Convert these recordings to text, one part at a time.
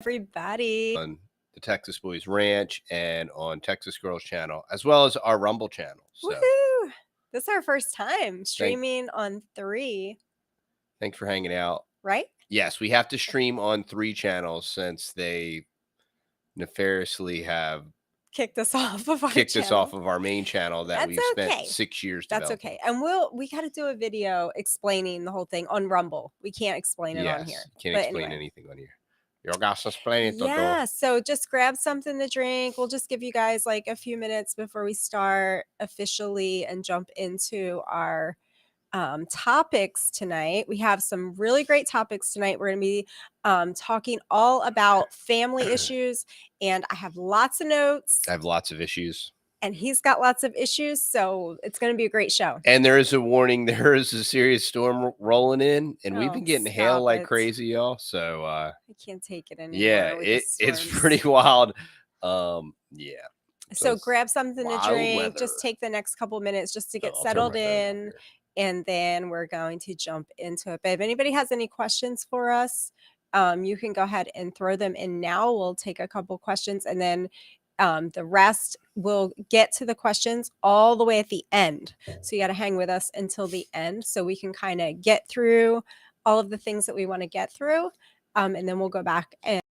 Everybody. On the Texas Boys Ranch and on Texas Girls channel, as well as our Rumble channel. So Woohoo! This is our first time streaming on 3, thanks for hanging out. right? Yes, we have to stream on 3 channels since they nefariously have Kicked us off of our kicked us channel. off of our main channel that That's we've spent okay. 6 years That's developing. okay. And we got to do a video explaining the whole thing on Rumble. We can't explain it on here. Can't But explain anyway. anything on here. You got to explain it. Yeah, so just grab something to drink. We'll just give you guys like a few minutes before we start officially and jump into our topics tonight. We have some really great topics tonight. We're going to be talking all about family issues, and I have lots of notes. I have lots of issues. And he's got lots of issues, so it's going to be a great show. And there is a warning. There is a serious storm rolling in, and we've been getting hail like crazy, y'all. So I can't take it anymore. Yeah, it's pretty wild. Yeah. So grab something to drink. Just take the next couple minutes just to get settled in, and then we're going to jump into it. But if anybody has any questions for us, you can go ahead and throw them in now. We'll take a couple questions, and then the rest, we'll get to the questions all the way at the end. So you got to hang with us until the end so we can kind of get through all of the things that we want to get through. And then we'll go back and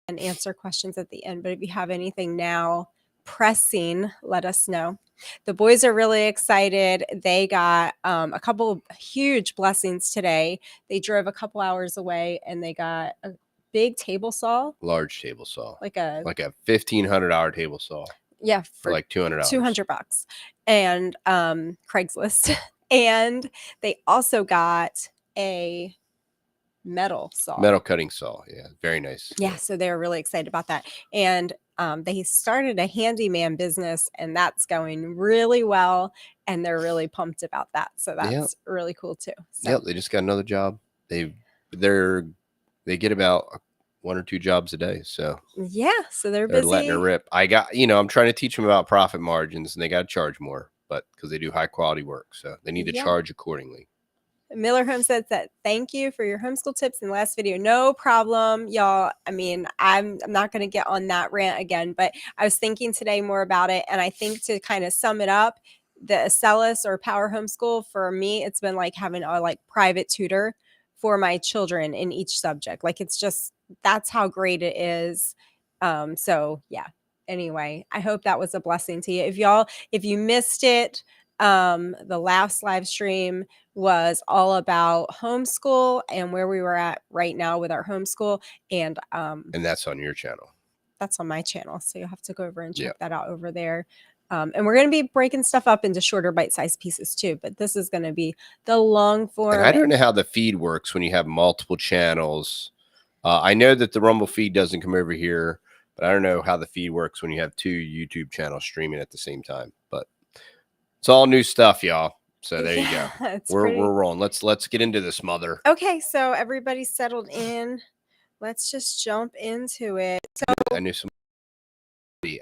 answer questions at the end. But if you have anything now pressing, let us know. The boys are really excited. They got a couple of huge blessings today. They drove a couple hours away and they got a big table saw, large table saw, like a $1,500 table saw. Yeah, for like $200. $200, and Craigslist. And they also got a metal cutting saw. Yeah, very nice. Yeah, so they're really excited about that. And they started a handyman business, and that's going really well, and they're really pumped about that. So that's really cool too. So. Yep, they just got another job. They get about 1 or 2 jobs a day. So yeah, so they're busy. Letting it rip. I'm trying to teach them about profit margins, and they got to charge more, but because they do high quality work, so they need to charge accordingly. Miller Home said that thank you for your homeschool tips in the last video. No problem, y'all. I mean, I'm not going to get on that rant again, but I was thinking today more about it, and I think to kind of sum it up, the Acellus or Power Homeschool, for me, it's been like having a private tutor for my children in each subject. Like, it's just, that's how great it is. So yeah, anyway, I hope that was a blessing to you. If you missed it, the last live stream was all about homeschool and where we were at right now with our homeschool, and that's on your channel. That's on my channel, so you'll have to go over and check that out over there. And we're going to be breaking stuff up into shorter bite-sized pieces too, but this is going to be the long form. And I don't know how the feed works when you have multiple channels. I know that the Rumble feed doesn't come over here, but I don't know how the feed works when you have 2 YouTube channels streaming at the same time. But it's all new stuff, y'all. So there you go. We're rolling. Let's get into this, mother. Okay, so everybody's settled in. Let's just jump into it. So I knew somebody.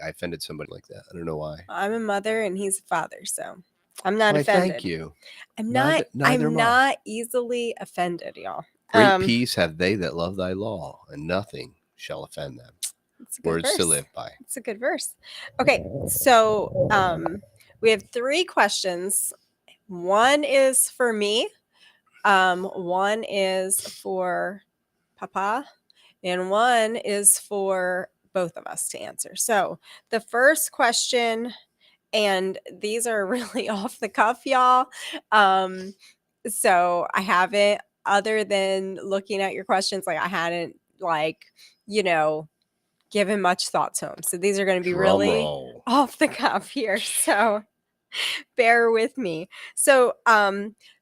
I offended somebody like that. I don't know why. I'm a mother and he's a father, so I'm not offended. Thank you. I'm not easily offended, y'all. Great peace have they that love thy law, and nothing shall offend them. Words verse to live by. It's a good verse. Okay, so we have 3 questions. One is for me, one is for Papa, and one is for both of us to answer. So the first question, and these are really off the cuff, y'all. So I haven't, other than looking at your questions, I hadn't given much thought to them. So these are going to be really off the cuff here. So bear with me. So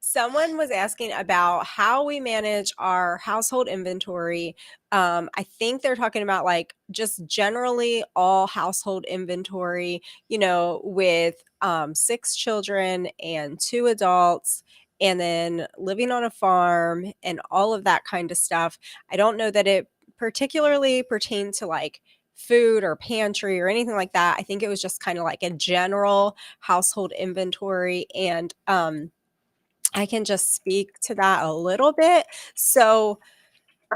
someone was asking about how we manage our household inventory. I think they're talking about just generally all household inventory, with 6 children and 2 adults, and then living on a farm and all of that kind of stuff. I don't know that it particularly pertained to food or pantry or anything like that. I think it was just kind of a general household inventory, and I can just speak to that a little bit. So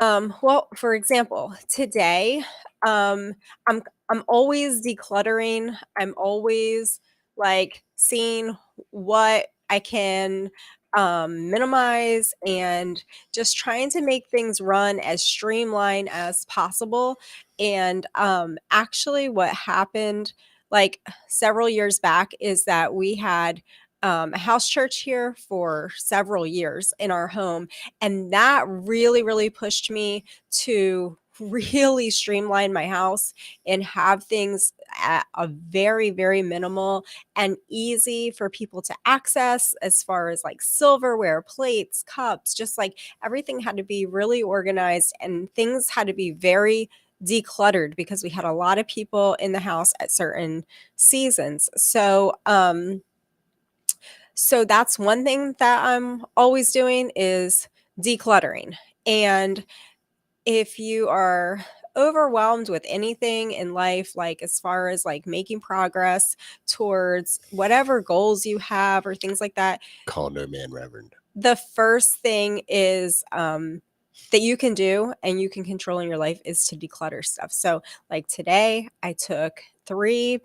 Well, for example, today, um, I'm I'm always decluttering. I'm always like seeing what I can minimize and just trying to make things run as streamlined as possible. And actually, what happened like several years back is that we had a house church here for several years in our home, and that really, really pushed me to really streamline my house and have things at a very, very minimal and easy for people to access as far as like silverware, plates, cups, just like everything had to be really organized and things had to be very decluttered because we had a lot of people in the house at certain seasons. So that's one thing that I'm always doing is decluttering. And if you are overwhelmed with anything in life, like as far as like making progress towards whatever goals you have or things like that, Call no man reverend. the first thing is that you can do and you can control in your life is to declutter stuff. So like today I took 3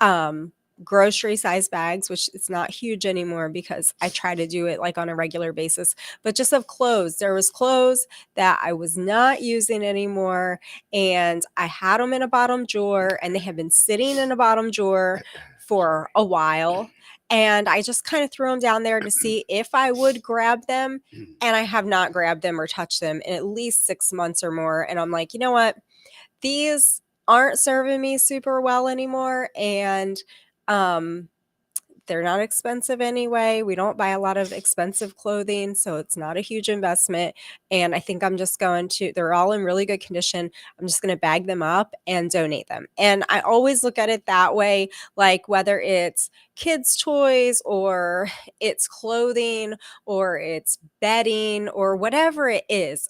um, grocery size bags, which it's not huge anymore because I try to do it like on a regular basis, but just of clothes. There was clothes that I was not using anymore, and I had them in a bottom drawer, and they have been sitting in a bottom drawer for a while. And I just kind of threw them down there to see if I would grab them. And I have not grabbed them or touched them in at least 6 months or more. And I'm like, you know what? These aren't serving me super well anymore, and um, they're not expensive anyway. We don't buy a lot of expensive clothing, so it's not a huge investment. And I think I'm just going to, they're all in really good condition. I'm just going to bag them up and donate them. And I always look at it that way, like whether it's kids' toys or it's clothing or it's bedding or whatever it is,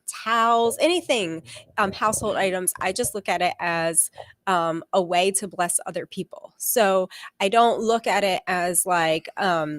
towels, anything, household items, I just look at it as a way to bless other people. So I don't look at it as like a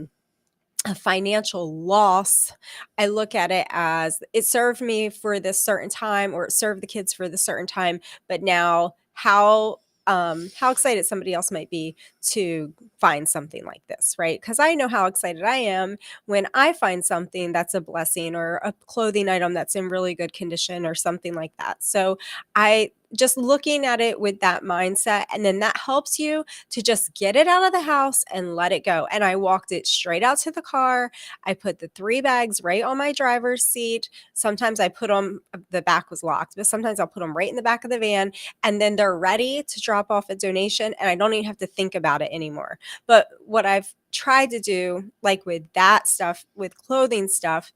financial loss. I look at it as it served me for this certain time or it served the kids for this certain time, but now how excited somebody else might be to find something like this, right? Because I know how excited I am when I find something that's a blessing or a clothing item that's in really good condition or something like that. So I just looking at it with that mindset, and then that helps you to just get it out of the house and let it go. And I walked it straight out to the car. I put the 3 bags right on my driver's seat. Sometimes I put them, the back was locked, but sometimes I'll put them right in the back of the van, and then they're ready to drop off a donation and I don't even have to think about it anymore. But what I've tried to do, like with that stuff, with clothing stuff,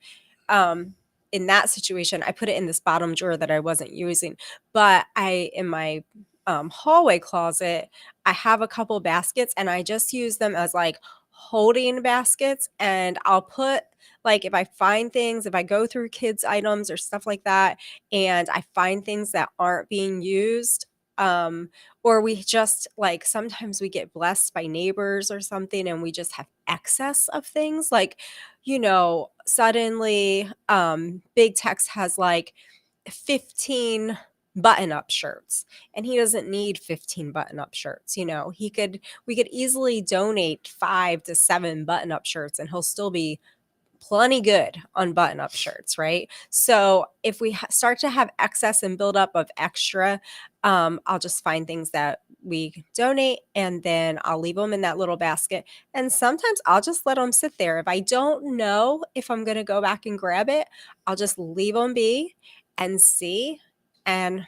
um, in that situation, I put it in this bottom drawer that I wasn't using. But in my hallway closet, I have a couple baskets and I just use them as like holding baskets. And I'll put, like, if I find things, if I go through kids' items or stuff like that, and I find things that aren't being used, um, or we just like sometimes we get blessed by neighbors or something and we just have excess of things like, suddenly Big Tex has like 15 button-up shirts and he doesn't need 15 button-up shirts. We could easily donate 5 to 7 button-up shirts and he'll still be plenty good on button-up shirts, right? So if we start to have excess and build up of extra, I'll just find things that we donate and then I'll leave them in that little basket. And sometimes I'll just let them sit there. If I don't know if I'm going to go back and grab it, I'll just leave them be and see. And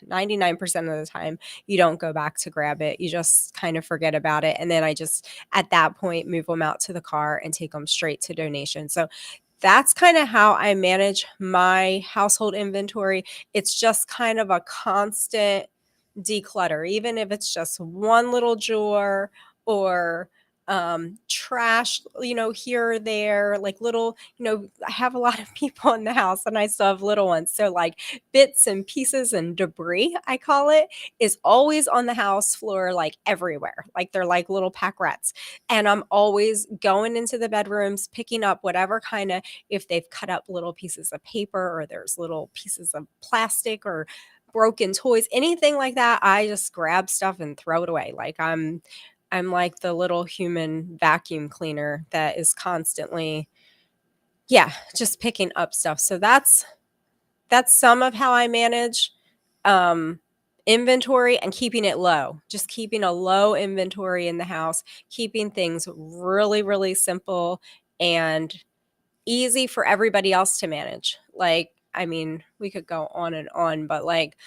99% of the time, you don't go back to grab it. You just kind of forget about it. And then I just, at that point, move them out to the car and take them straight to donation. So that's kind of how I manage my household inventory. It's just kind of a constant declutter, even if it's just one little drawer or trash, here or there, like little, I have a lot of people in the house and I still have little ones. So like bits and pieces and debris, I call it, is always on the house floor, like everywhere. Like they're like little pack rats. And I'm always going into the bedrooms, picking up whatever kind of, if they've cut up little pieces of paper or there's little pieces of plastic or broken toys, anything like that, I just grab stuff and throw it away. Like I'm like the little human vacuum cleaner that is constantly, yeah, just picking up stuff. So that's some of how I manage inventory and keeping it low. Just keeping a low inventory in the house, keeping things really, really simple and easy for everybody else to manage. Like, I mean, we could go on and on, but like,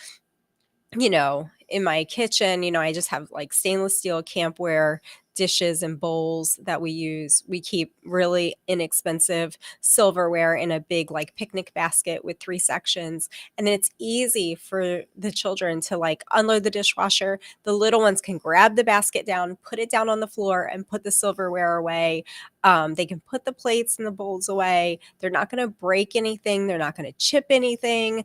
in my kitchen, I just have like stainless steel campware dishes and bowls that we use. We keep really inexpensive silverware in a big like picnic basket with 3 sections. And then it's easy for the children to like unload the dishwasher. The little ones can grab the basket down, put it down on the floor and put the silverware away. They can put the plates and the bowls away. They're not going to break anything. They're not going to chip anything.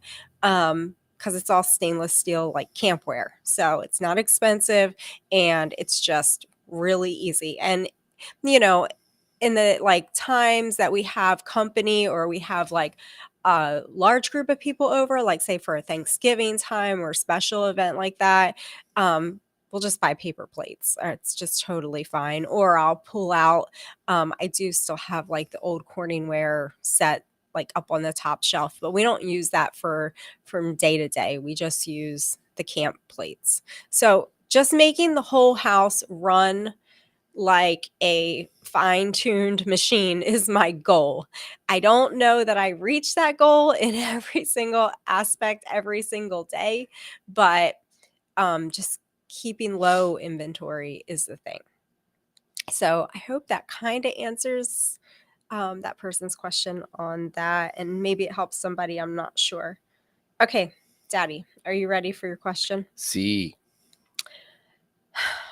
Because it's all stainless steel like campware. So it's not expensive and it's just really easy. And, in the like times that we have company or we have like a large group of people over, like say for a Thanksgiving time or special event like that, we'll just buy paper plates. It's just totally fine. Or I'll pull out, I do still have like the old Corningware set like up on the top shelf, but we don't use that from day to day. We just use the camp plates. So just making the whole house run like a fine-tuned machine is my goal. I don't know that I reach that goal in every single aspect every single day, but just keeping low inventory is the thing. So I hope that kind of answers that person's question on that, and maybe it helps somebody. I'm not sure. Okay, Daddy, are you ready for your question? See.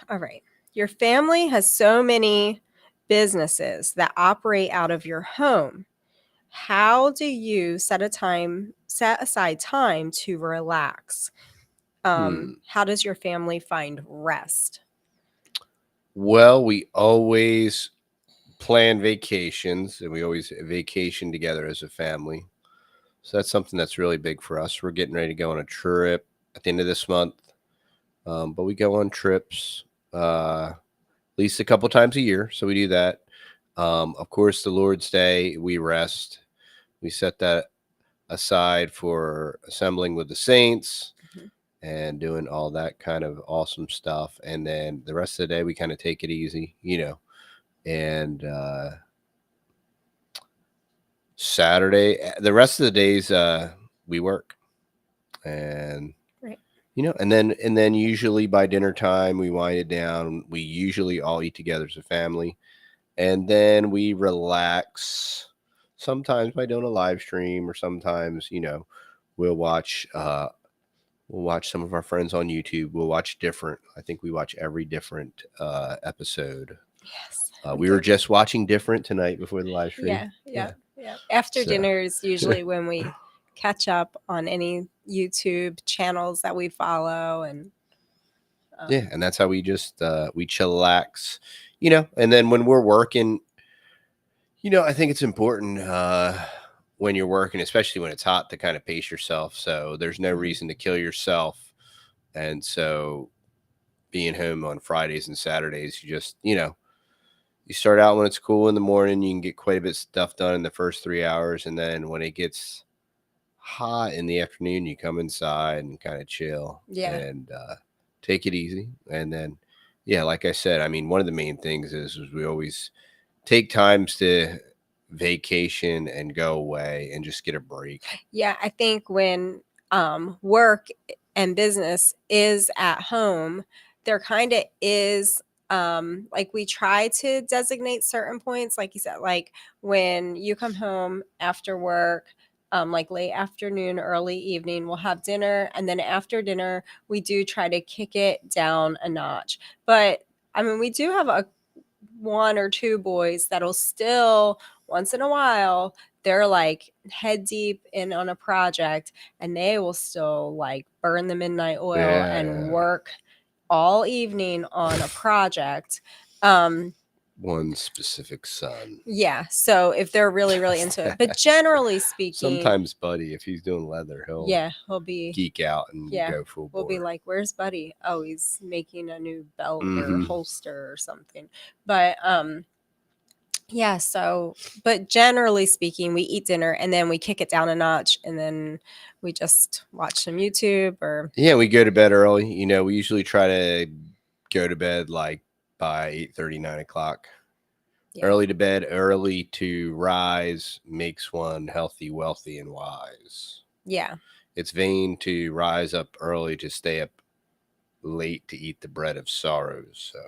All right. Your family has so many businesses that operate out of your home. How do you set aside time to relax? How does your family find rest? Well, we always plan vacations and we always vacation together as a family. So that's something that's really big for us. We're getting ready to go on a trip at the end of this month. But we go on trips at least a couple times a year. So we do that. Of course, the Lord's Day, we rest. We set that aside for assembling with the saints and doing all that kind of awesome stuff. And then the rest of the day, we kind of take it easy, and Saturday, the rest of the days, we work and, Right. and then usually by dinner time, we wind it down. We usually all eat together as a family and then we relax sometimes by doing a live stream or sometimes, we'll watch, some of our friends on YouTube. We'll watch I think we watch every different episode. Yes. We were just watching Different tonight before the live stream. Yeah. After dinner is usually when we catch up on any YouTube channels that we follow. And and that's how we just we chillax, and then when we're working, I think it's important when you're working, especially when it's hot, to kind of pace yourself. So there's no reason to kill yourself. And so being home on Fridays and Saturdays, you just, you start out when it's cool in the morning, you can get quite a bit of stuff done in the first 3 hours. And then when it gets hot in the afternoon, you come inside and kind of chill and take it easy. And then, like I said, I mean, one of the main things is we always take times to vacation and go away and just get a break. Yeah, I think when work and business is at home, there kind of is like we try to designate certain points, like you said, like when you come home after work, like late afternoon, early evening, we'll have dinner, and then after dinner we do try to kick it down a notch. But I mean, we do have one or two boys that'll still once in a while they're like head deep in on a project and they will still like burn the midnight oil and work all evening on a project. One specific son. Yeah, so if they're really into it, but generally speaking, sometimes Buddy, if he's doing leather, he'll be geek out and go full bore. We'll be like, "Where's Buddy? Oh, he's making a new belt or holster or something." But yeah, so but generally speaking, we eat dinner and then we kick it down a notch and then we just watch some YouTube or we go to bed early. You know, we usually try to go to bed like by 8:30, 9 o'clock. Yeah. Early to bed, early to rise makes one healthy, wealthy, and wise. Yeah. It's vain to rise up early to stay up late to eat the bread of sorrows. So,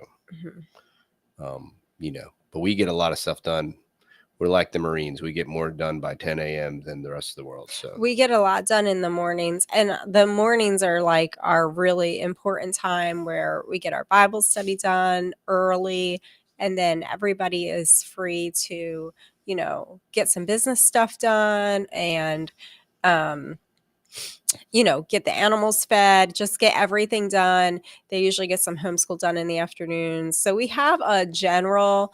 you know, but we get a lot of stuff done. We're like the Marines. We get more done by 10 a.m. than the rest of the world. So we get a lot done in the mornings, and the mornings are like our really important time where we get our Bible study done early, and then everybody is free to, you know, get some business stuff done and, you know, get the animals fed, just get everything done. They usually get some homeschool done in the afternoons. So we have a general,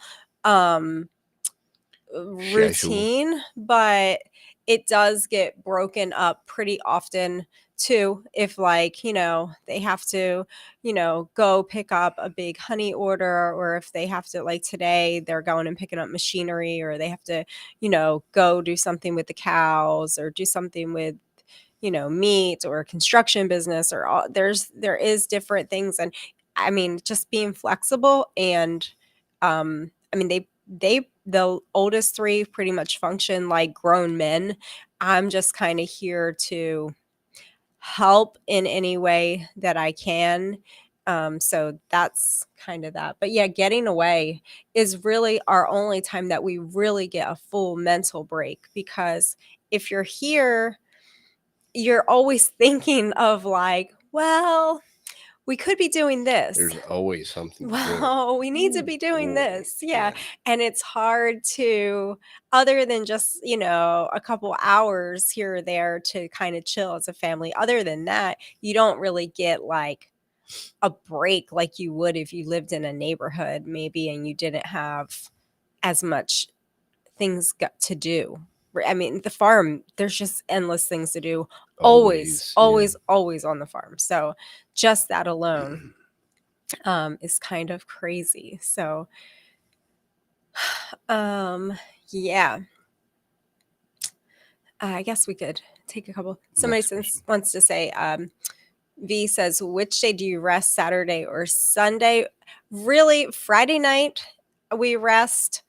routine, but it does get broken up pretty often too. If like, you know, they have to, you know, go pick up a big honey order, or if they have to, like today, they're going and picking up machinery, or they have to, you know, go do something with the cows or do something with, you know, meat or construction business or all there is different things. And I mean, just being flexible and, I mean, the oldest three pretty much function like grown men. I'm just kind of here to help in any way that I can. So that's kind of that. But yeah, getting away is really our only time that we really get a full mental break, because if you're here, you're always thinking of like, well, we could be doing this. There's always something to do. Well, we need to be doing this. Yeah. And it's hard to, other than just, you know, a couple hours here or there to kind of chill as a family. Other than that, you don't really get like a break like you would if you lived in a neighborhood maybe and you didn't have as much things got to do. I mean, the farm, there's just endless things to do. Always on the farm. So just that alone is kind of crazy. So yeah. I guess we could take a couple. Somebody wants to say, V says, which day do you rest, Saturday or Sunday? Really, Friday night we rest.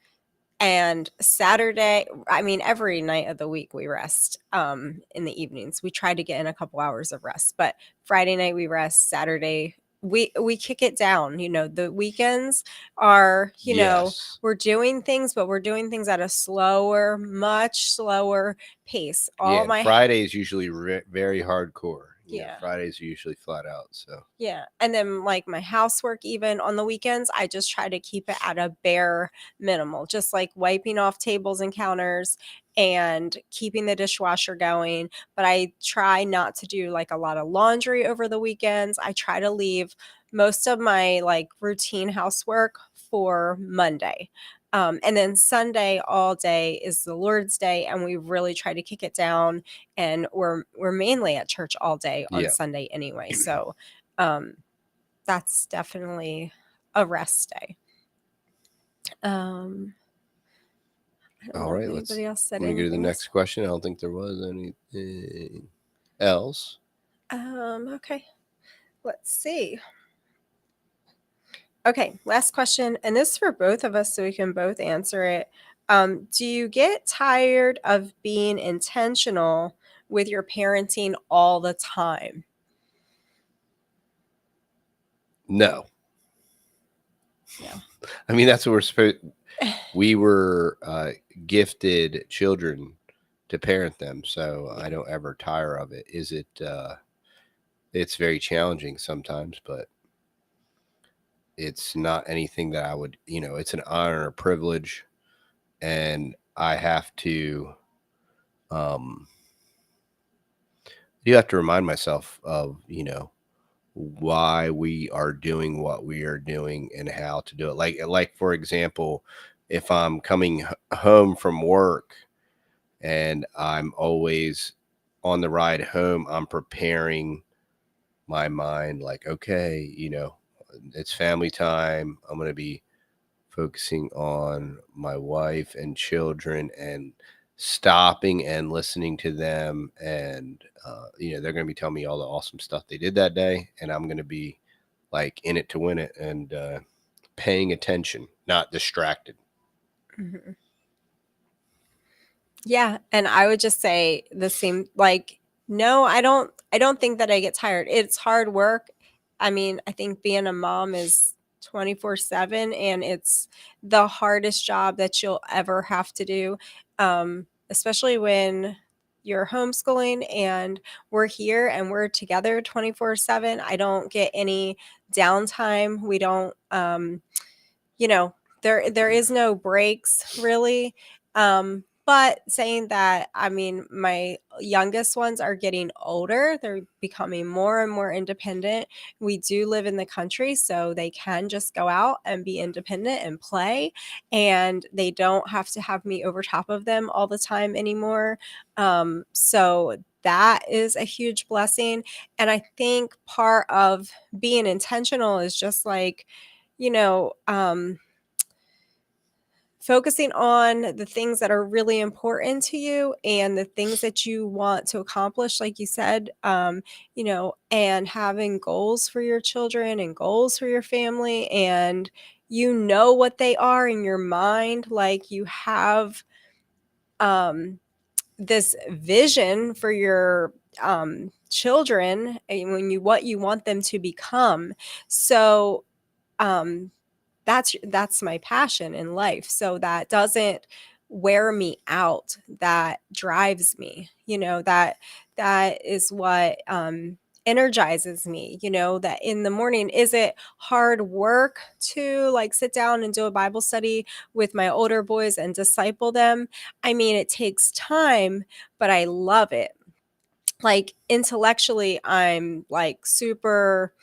And Saturday, I mean, every night of the week we rest in the evenings. We try to get in a couple hours of rest, but Friday night we rest. Saturday we kick it down. You know, the weekends are, you know, we're doing things, but we're doing things at a slower, much slower pace. Friday is usually very hardcore. Yeah, Fridays are usually flat out. So yeah, and then like my housework, even on the weekends, I just try to keep it at a bare minimal, just like wiping off tables and counters and keeping the dishwasher going. But I try not to do like a lot of laundry over the weekends. I try to leave most of my like routine housework for Monday. And then Sunday all day is the Lord's Day, and we really try to kick it down. And we're mainly at church all day on Sunday anyway. So that's definitely a rest day. All right, let me go to the next question. I don't think there was anything else. Okay, let's see. Okay, last question, and this is for both of us so we can both answer it. Do you get tired of being intentional with your parenting all the time? No. I mean, that's what we're supposed. We were gifted children to parent them, so I don't ever tire of it. It's very challenging sometimes, but it's not anything that I would, it's an honor or privilege. And I have to, um, you have to remind myself of, why we are doing what we are doing and how to do it. Like for example, if I'm coming home from work and I'm always on the ride home, I'm preparing my mind like, okay, it's family time. I'm going to be focusing on my wife and children and stopping and listening to them. And, they're going to be telling me all the awesome stuff they did that day. And I'm going to be like in it to win it and paying attention, not distracted. Mhm. Yeah, and I would just say the same, like, no, I don't think that I get tired. It's hard work. I mean, I think being a mom is 24/7, and it's the hardest job that you'll ever have to do, especially when you're homeschooling and we're here and we're together 24/7. I don't get any downtime. We don't, you know, there is no breaks really. But saying that, I mean, my youngest ones are getting older. They're becoming more and more independent. We do live in the country, so they can just go out and be independent and play, and they don't have to have me over top of them all the time anymore. So that is a huge blessing. And I think part of being intentional is just like, you know, focusing on the things that are really important to you and the things that you want to accomplish, like you said, and having goals for your children and goals for your family. And you know what they are in your mind. Like you have um, this vision for your children and what you want them to become. So, um, that's my passion in life, so that doesn't wear me out, that drives me, that is what, energizes me, that in the morning. Is it hard work to, like, sit down and do a Bible study with my older boys and disciple them? I mean, it takes time, but I love it. Like, intellectually, I'm, like, super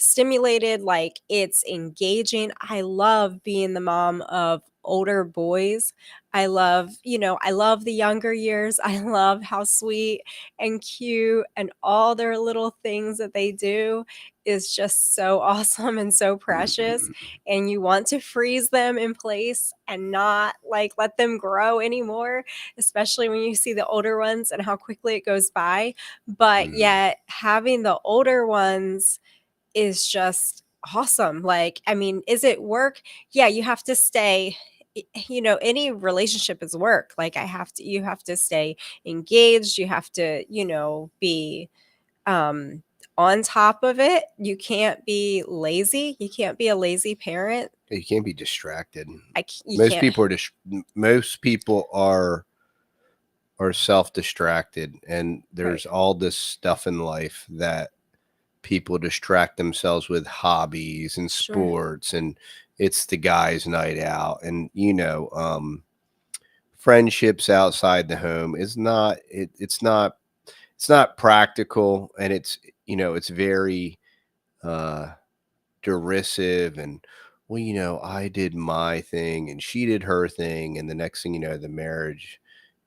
stimulated, like, it's engaging. I love being the mom of older boys. I love the younger years. I love how sweet and cute and all their little things that they do is just so awesome and so precious, and you want to freeze them in place and not, like, let them grow anymore, especially when you see the older ones and how quickly it goes by. But yet having the older ones is just awesome. Like, I mean, is it work? Yeah, you have to stay, any relationship is work. Like, you have to stay engaged. You have to, be um on top of it. You can't be lazy. You can't be a lazy parent. You can't be distracted. You Most can't. people are most people are self-distracted, and Right. there's all this stuff in life that people distract themselves with, hobbies and Sure. sports, and it's the guy's night out. And friendships outside the home is not it's not practical, and it's very uh derisive. And, well, I did my thing and she did her thing, and the next thing you know, the marriage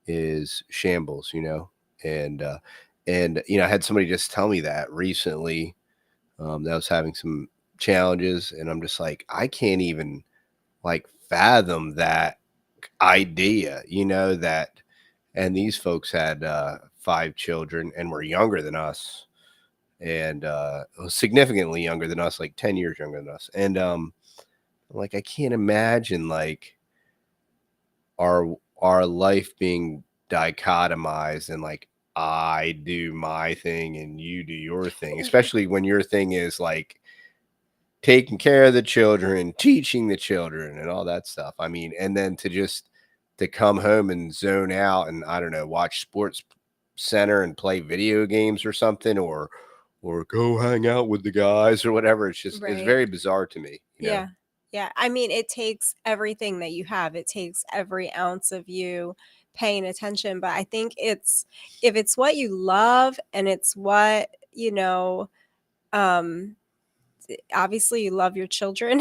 is shambles. And I had somebody just tell me that recently, that was having some challenges, and I'm just like, I can't even like fathom that idea, that. And these folks had 5 children and were younger than us, and significantly younger than us, like 10 years younger than us. And like, I can't imagine like our life being dichotomized, and like, I do my thing and you do your thing, especially when your thing is like taking care of the children, teaching the children, and all that stuff. I mean, and then to come home and zone out and, I don't know, watch Sports Center and play video games or something, or or go hang out with the guys or whatever. It's Right. very bizarre to me, you know? Yeah. Yeah. I mean, it takes everything that you have. It takes every ounce of you paying attention. But I think if it's what you love and it's what, um, obviously you love your children.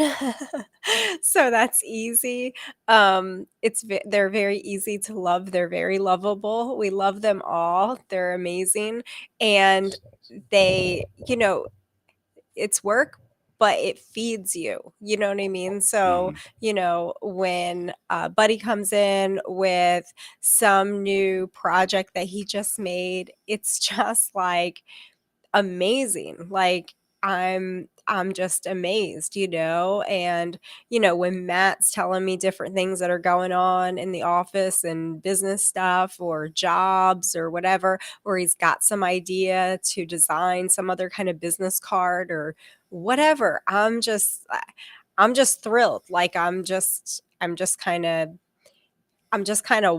So that's easy. They're very easy to love. They're very lovable. We love them all. They're amazing. And they, it's work, but it feeds you. You know what I mean? So, Mhm. when Buddy comes in with some new project that he just made, it's just like amazing. Like I'm just amazed, and when Matt's telling me different things that are going on in the office and business stuff or jobs or whatever, or he's got some idea to design some other kind of business card or whatever. I'm just thrilled. Like I'm just kind of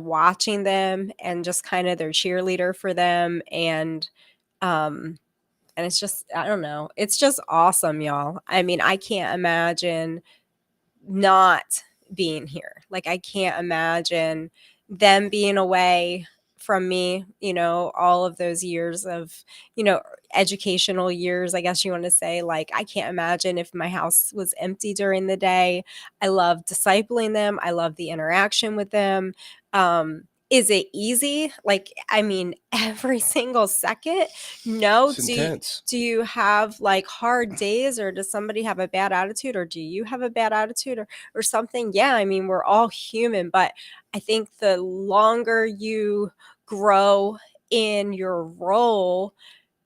watching them and just kind of their cheerleader for them, um and it's just, I don't know. It's just awesome, y'all. I mean, I can't imagine not being here. Like, I can't imagine them being away from me, all of those years of, educational years, I guess you want to say. Like, I can't imagine if my house was empty during the day. I love discipling them. I love the interaction with them. Is it easy? Like, I mean, every single second? No. It's intense. Do you have like hard days, or does somebody have a bad attitude, or do you have a bad attitude, or something? Yeah, I mean, we're all human, but I think the longer you grow in your role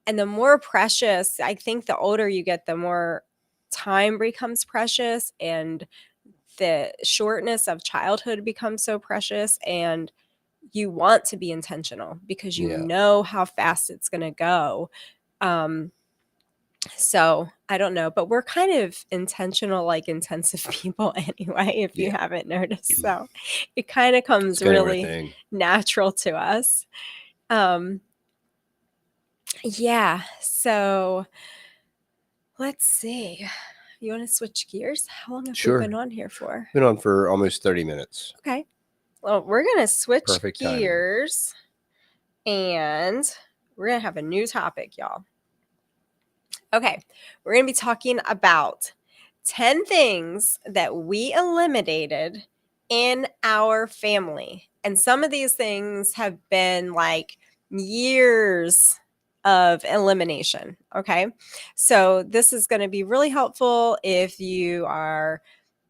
and the more precious, I think the older you get, the more time becomes precious, and the shortness of childhood becomes so precious, and you want to be intentional because you Yeah. know how fast it's going to go. Um, so I don't know, but we're kind of intentional, like intensive people anyway, if you Yeah. haven't noticed. So it kind of It's comes kind of our really thing. natural to us. Um, yeah. So let's see. You want to switch gears? How long have we been Sure. on here for? Been on for almost 30 minutes. Okay. Well, we're going to switch Perfect timing. gears and we're going to have a new topic, y'all. Okay, we're going to be talking about 10 things that we eliminated in our family. And some of these things have been like years of elimination. Okay, so this is going to be really helpful if you are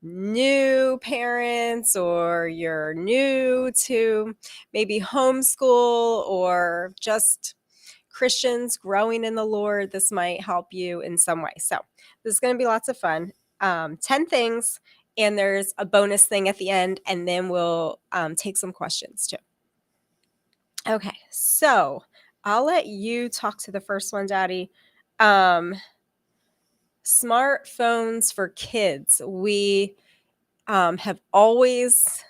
new parents or you're new to maybe homeschool or just Christians growing in the Lord. This might help you in some way. So this is going to be lots of fun. 10 things, and there's a bonus thing at the end, and then we'll take some questions too. Okay, so I'll let you talk to the first one, Daddy. Smartphones for kids. We have always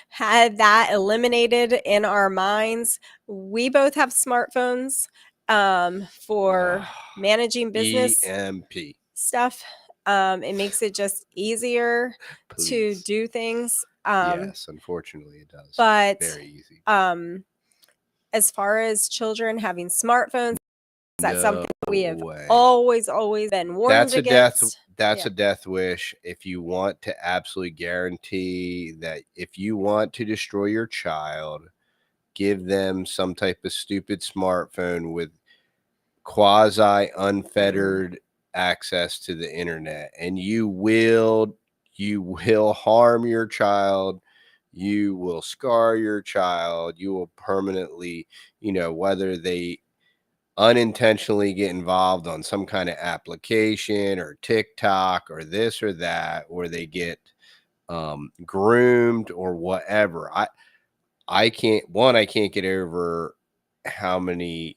had that eliminated in our minds. We both have smartphones for managing business EMP. stuff. It makes it just easier to Please. do things. Yes, unfortunately it does. But Very easy. as far as children having smartphones, that's something we have way. always been warned against. That's a death wish. If you want to absolutely guarantee that if you want to destroy your child, give them some type of stupid smartphone with quasi unfettered access to the internet, and you will harm your child. You will scar your child. You will permanently, whether they unintentionally get involved on some kind of application or TikTok or this or that, or they get groomed or whatever. I can't get over how many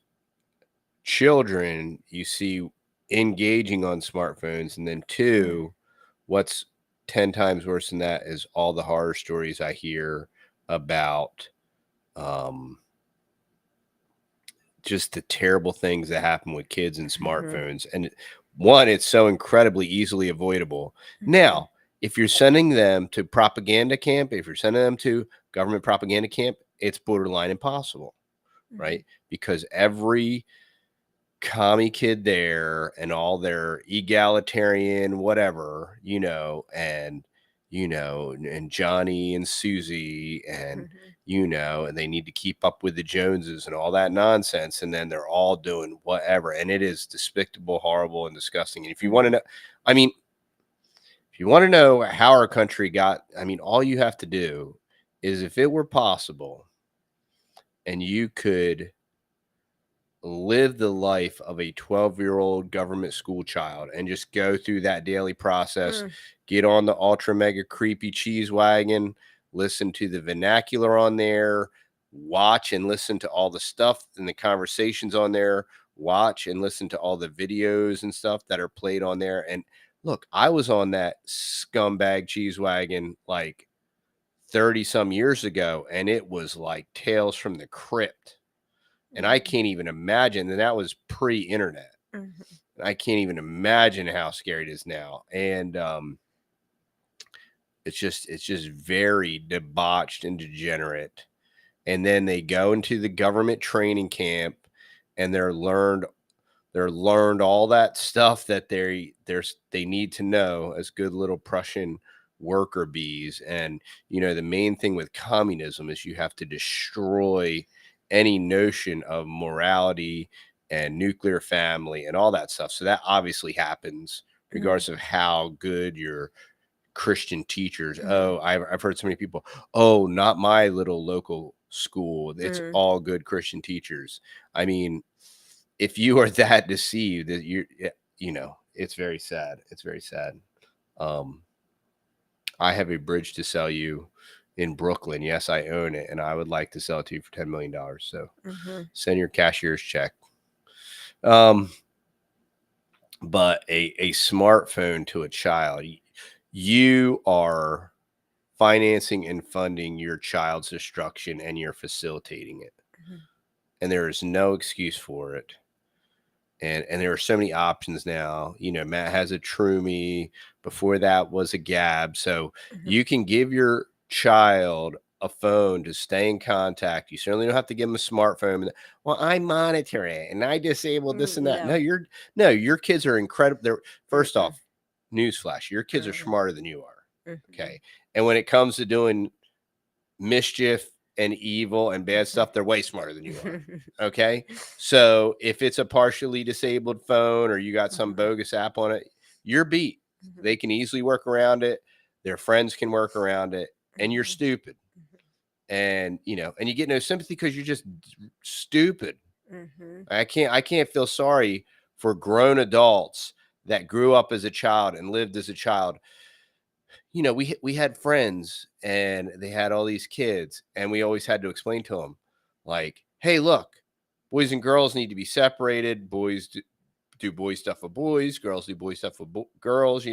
children you see engaging on smartphones, and then two, what's 10 times worse than that is all the horror stories I hear about just the terrible things that happen with kids and Mhm. smartphones. And one, it's so incredibly easily avoidable. Mhm. Now, if you're sending them to propaganda camp, if you're sending them to government propaganda camp, it's borderline impossible, Mhm. right? Because every commie kid there and all their egalitarian whatever, and Johnny and Susie and Mhm. and they need to keep up with the Joneses and all that nonsense, and then they're all doing whatever, and it is despicable, horrible, and disgusting. And if you want to Mhm. know, I mean, if you want to know how our country got, I mean, all you have to do is, if it were possible and you could live the life of a 12-year-old government school child and just go through that daily process, Mm. get on the ultra mega creepy cheese wagon, listen to the vernacular on there, watch and listen to all the stuff and the conversations on there, watch and listen to all the videos and stuff that are played on there. And look, I was on that scumbag cheese wagon like 30 some years ago, and it was like Tales from the Crypt, and I Mhm. can't even imagine. And that was pre-internet. Mhm. I can't even imagine how scary it is now. And it's just very debauched and degenerate. And then they go into the government training camp, and they're learned all that stuff that they need to know as good little Prussian worker bees. And the main thing with communism is you have to destroy any notion of morality and nuclear family and all that stuff. So that obviously happens Mhm. regardless of how good your Christian teachers. Mhm. Oh, I've heard so many people, oh, not my little local school, it's Mhm. all good Christian teachers. I mean, if you are that deceived, that it's very sad. It's very sad. Um, I have a bridge to sell you in Brooklyn. Yes, I own it, and I would like to sell it to you for $10 million. So Mhm. send your cashier's check. Um, but a smartphone to a child, you are financing and funding your child's destruction, and you're facilitating it. Mhm. And there is no excuse for it. And there are so many options now. Matt has a Trumi. Before that was a Gab. So Mhm. you can give your child a phone to stay in contact. You certainly don't have to give them a smartphone. Well, I monitor it and I disable this and that. No, No. your kids are incredible. They're first Mm-mm. off, newsflash, your kids are Mhm. smarter than you are. Mhm. Okay. And when it comes to doing mischief and evil and bad Mhm. stuff, they're way smarter than you are. Okay. So if it's a partially disabled phone or you got some Mhm. bogus app on it, you're beat. Mhm. They can easily work around it. Their friends can work around it, and you're Mhm. stupid. And you get no sympathy because you're just stupid. Mhm. I can't feel sorry for grown adults that grew up as a child and lived as a child. We had friends and they had all these kids, and we always had to explain to them, like, hey, look, boys and girls need to be separated. Boys do boy stuff with boys, girls do boy stuff with girls.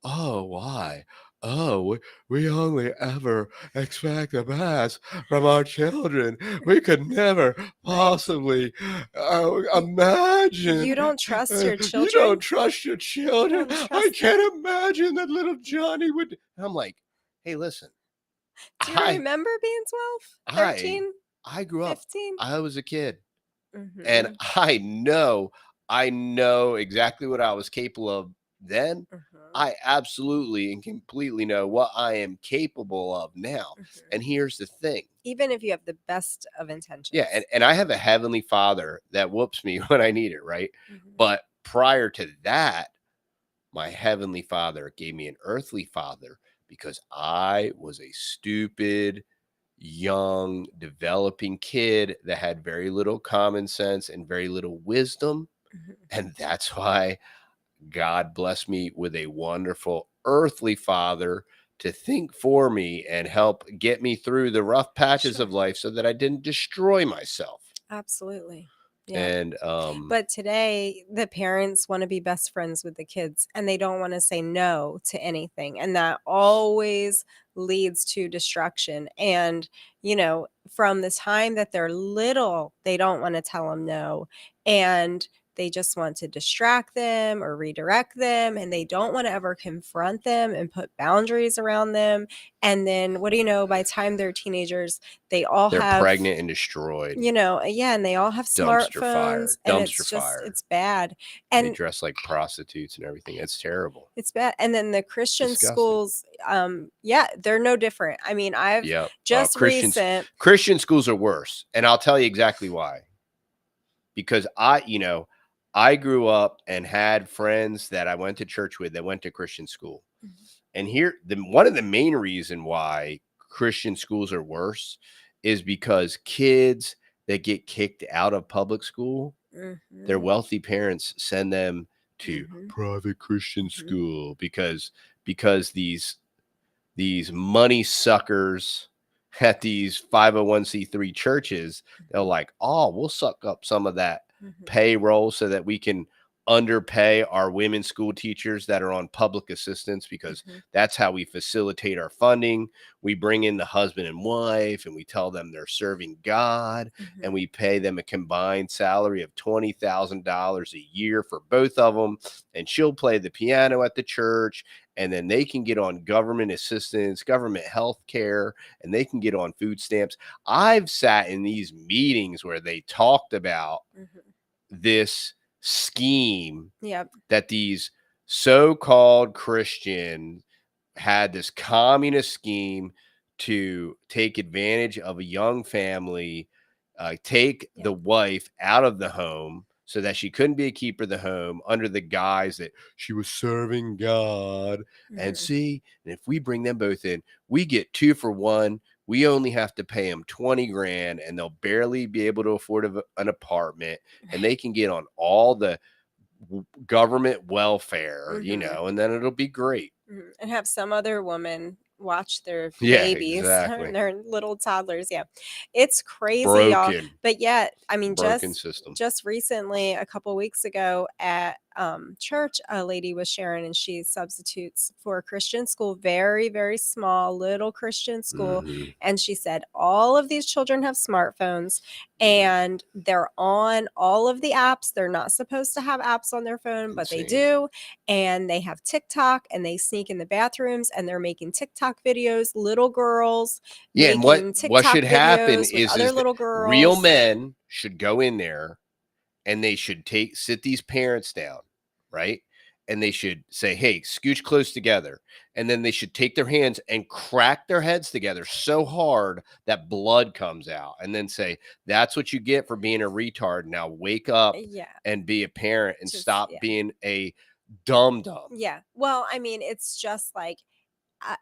Oh, why? Oh, we only ever expect the best from our children. We could never Right. possibly Y you imagine. don't trust your You don't children? trust your You children. don't I trust them? can't imagine that little Johnny would. And I'm like, hey, listen, Do you I, remember being 12, I, 13, I grew up. 15? I was a kid, and Mhm. I know exactly what I was capable of then. Mhm. I absolutely and completely know what I am capable of now. Mhm. And here's the thing. Even if you have the best of Yeah, and, intentions. and I have a heavenly father that whoops me when I need it, right? Mhm. But prior to that, my heavenly father gave me an earthly father because I was a stupid, young, developing kid that had very little common sense and very little wisdom. Mhm. And that's why God blessed me with a wonderful earthly father to think for me and help get me through the rough patches Sure. of life so that I didn't destroy myself. Absolutely. Yeah. And But today, the parents want to be best friends with the kids and they don't want to say no to anything. And that always leads to destruction. And, from the time that they're little, they don't want to tell them no. And they just want to distract them or redirect them. And they don't want to ever confront them and put boundaries around them. And then, what do you know, by the time they're teenagers, they're have pregnant and destroyed. Yeah, and they all have smartphones, and it's bad. And they And dress like prostitutes and everything. It's terrible. it's bad. And then the Christian Disgusting. schools, they're no different. I mean, I've just Christian schools are worse, and I'll tell you exactly why. Because I grew up and had friends that I went to church with that went to Christian school. And one of the main reason why Christian schools are worse is because kids that get kicked out of public school, their wealthy parents send them to private Christian school because these money suckers at these 501c3 churches, they're like, oh, we'll suck up some of that payroll so that we can underpay our women school teachers that are on public assistance, because that's how we facilitate our funding. We bring in the husband and wife and we tell them they're serving God, and we pay them a combined salary of $20,000 a year for both of them. And she'll play the piano at the church, and then they can get on government assistance, government health care, and they can get on food stamps. I've sat in these meetings where they talked about this scheme that these so-called Christians had, this communist scheme to take advantage of a young family, take the wife out of the home so that she couldn't be a keeper of the home under the guise that she was serving God. And if we bring them both in, we get 2 for 1. We only have to pay them 20 grand and they'll barely be able to afford an apartment, and they can get on all the government welfare, and then it'll be great. And have some other woman watch their babies, their little toddlers. Yeah, it's crazy, y'all. But I mean, just recently, a couple weeks ago at church, a lady was sharing, and she substitutes for a Christian school, very, very small little Christian school. And she said all of these children have smartphones and they're on all of the apps. They're not supposed to have apps on their phone, but they do. And they have TikTok, and they sneak in the bathrooms and they're making TikTok videos, little girls. And what should happen is little girls. Real men should go in there and they should sit these parents down, right? And they should say, hey, scooch close together. And then they should take their hands and crack their heads together so hard that blood comes out. And then say, that's what you get for being a retard. Now wake up and be a parent and stop being a dum-dum. Yeah. Well, I mean, it's just like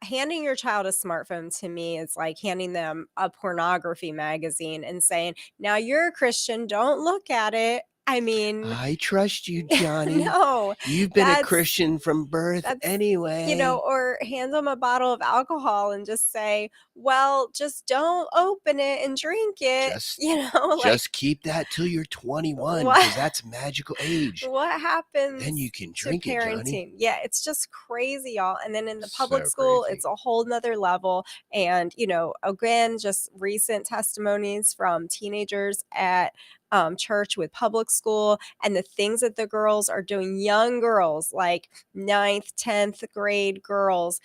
handing your child a smartphone to me is like handing them a pornography magazine and saying, now you're a Christian, don't look at it. I mean, I trust you, Johnny. No, you've been a Christian from birth anyway. Or hand them a bottle of alcohol and just say, well, just don't open it and drink it. Just keep that till you're 21, because that's magical age. What happens? Then you can drink it, Johnny. Yeah, it's just crazy, y'all. And then in the public school, it's a whole nother level. And again, just recent testimonies from teenagers at church with public school, and the things that the girls are doing, young girls like 9th, 10th grade girls,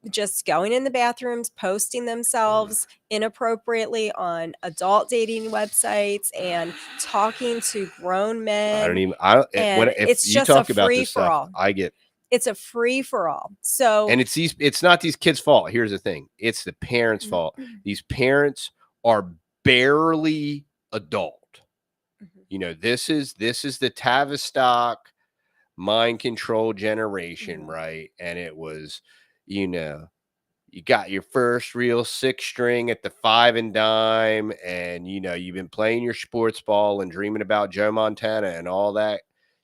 just going in the bathrooms, posting themselves inappropriately on adult dating websites and talking to grown men. If you talk about this stuff, it's a free for all. So, and it's not these kids' fault. Here's the thing. It's the parents' fault. These parents are barely adult. This is the Tavistock mind control generation, right? And it was, you got your first real 6-string at the 5 and dime, and you've been playing your sports ball and dreaming about Joe Montana and all that.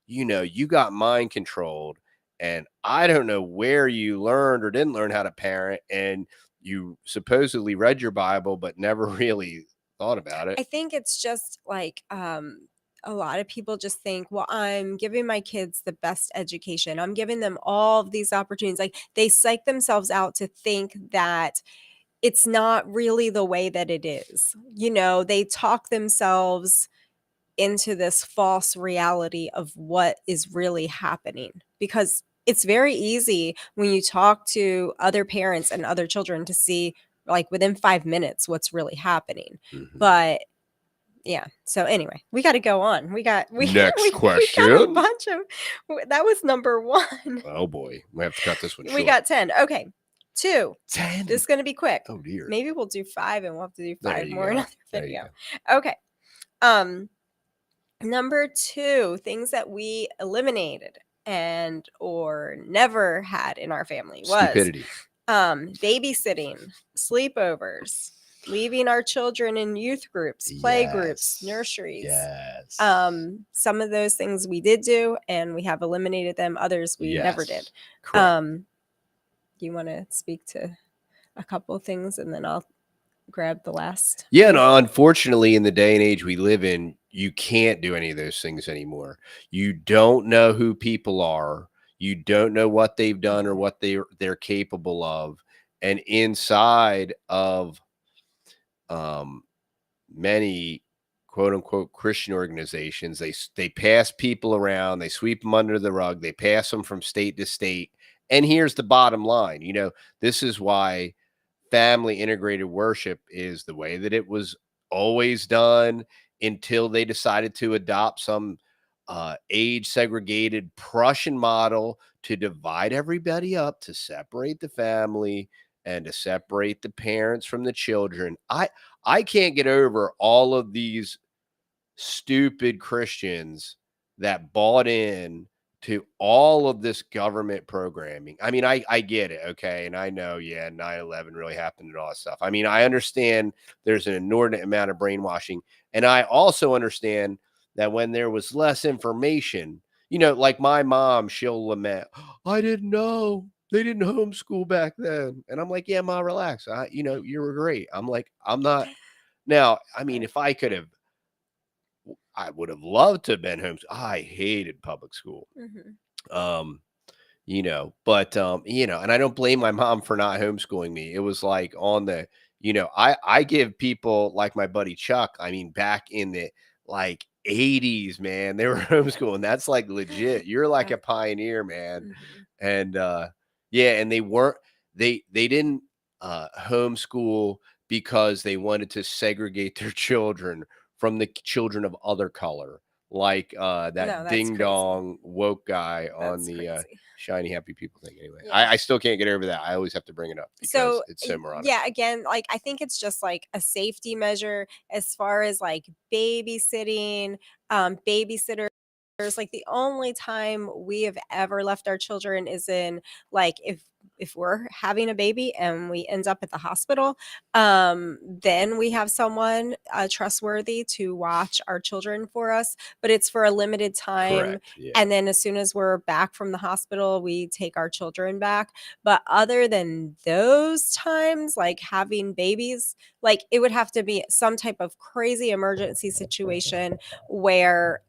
You got mind controlled, and I don't know where you learned or didn't learn how to parent, and you supposedly read your Bible but never really thought about it. I think it's just like a lot of people just think, well, I'm giving my kids the best education. I'm giving them all of these opportunities. Like they psych themselves out to think that it's not really the way that it is. You know, they talk themselves into this false reality of what is really happening, because it's very easy when you talk to other parents and other children to see like within 5 minutes what's really happening. But yeah, so anyway, we got to go on. Next we question. got a bunch of, that was number 1. Oh boy, we have to cut this one short. We got 10. Okay. 2. 10. This is going to be quick. Oh dear. Maybe we'll do 5 and we'll have to do 5 more in go. another video. Okay. Number 2, things that we eliminated and or never had in our family was stupidity. Babysitting, sleepovers, leaving our children in youth groups, play groups, nurseries. Yes. Some of those things we did do and we have eliminated them. Others we never did. Correct. You want to speak to a couple of things and then I'll grab the last? Yeah, no, unfortunately, in the day and age we live in, you can't do any of those things anymore. You don't know who people are. You don't know what they've done or what they're capable of. And inside of many quote unquote Christian organizations, they pass people around, they sweep them under the rug, they pass them from state to state. And here's the bottom line, you know, this is why family integrated worship is the way that it was always done until they decided to adopt some age segregated Prussian model to divide everybody up, to separate the family and to separate the parents from the children. I can't get over all of these stupid Christians that bought in to all of this government programming. I mean, I get it. Okay. And I know, 9/11 really happened and all that stuff. I mean, I understand there's an inordinate amount of brainwashing. And I also understand that when there was less information, you know, like my mom, she'll lament, I didn't know they didn't homeschool back then. And I'm like, yeah, Ma, relax. You were great. I'm like, I'm not now. I mean, if I could have, I would have loved to have been home. I hated public school. You know, but you know, and I don't blame my mom for not homeschooling me. It was like on the, you know, I give people like my buddy Chuck, I mean, back in the like 80s, man, they were homeschooling. That's like legit. You're like a pioneer, man. And yeah, and they didn't homeschool because they wanted to segregate their children from the children of other color, like that ding dong woke guy on the shiny happy people thing. Anyway, I still can't get over that. I always have to bring it up because it's so moronic. Yeah, again, like I think it's just like a safety measure as far as like babysitting, babysitters. Like the only time we have ever left our children is in like if we're having a baby and we end up at the hospital, then we have someone trustworthy to watch our children for us, but it's for a limited time. Correct, yeah. And then as soon as we're back from the hospital, we take our children back. But other than those times, like having babies, like it would have to be some type of crazy emergency situation where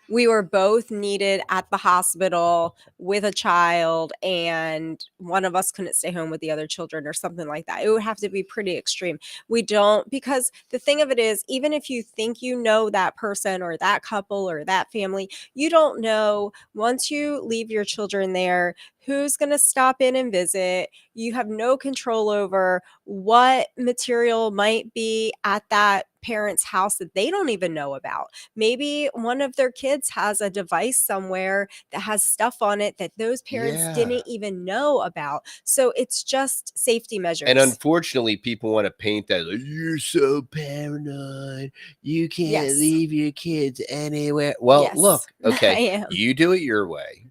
we were both needed at the hospital with a child and one of us couldn't stay home with the other children or something like that. It would have to be pretty extreme. We don't, because the thing of it is, even if you think you know that person or that couple or that family, you don't know once you leave your children there, who's going to stop in and visit. You have no control over what material might be at that parent's house that they don't even know about. Maybe one of their kids has a device somewhere that has stuff on it that those parents didn't even know about. So it's just safety measures. And unfortunately, people want to paint that like, you're so paranoid. You can't leave your kids anywhere. Well, look, okay, you do it your way.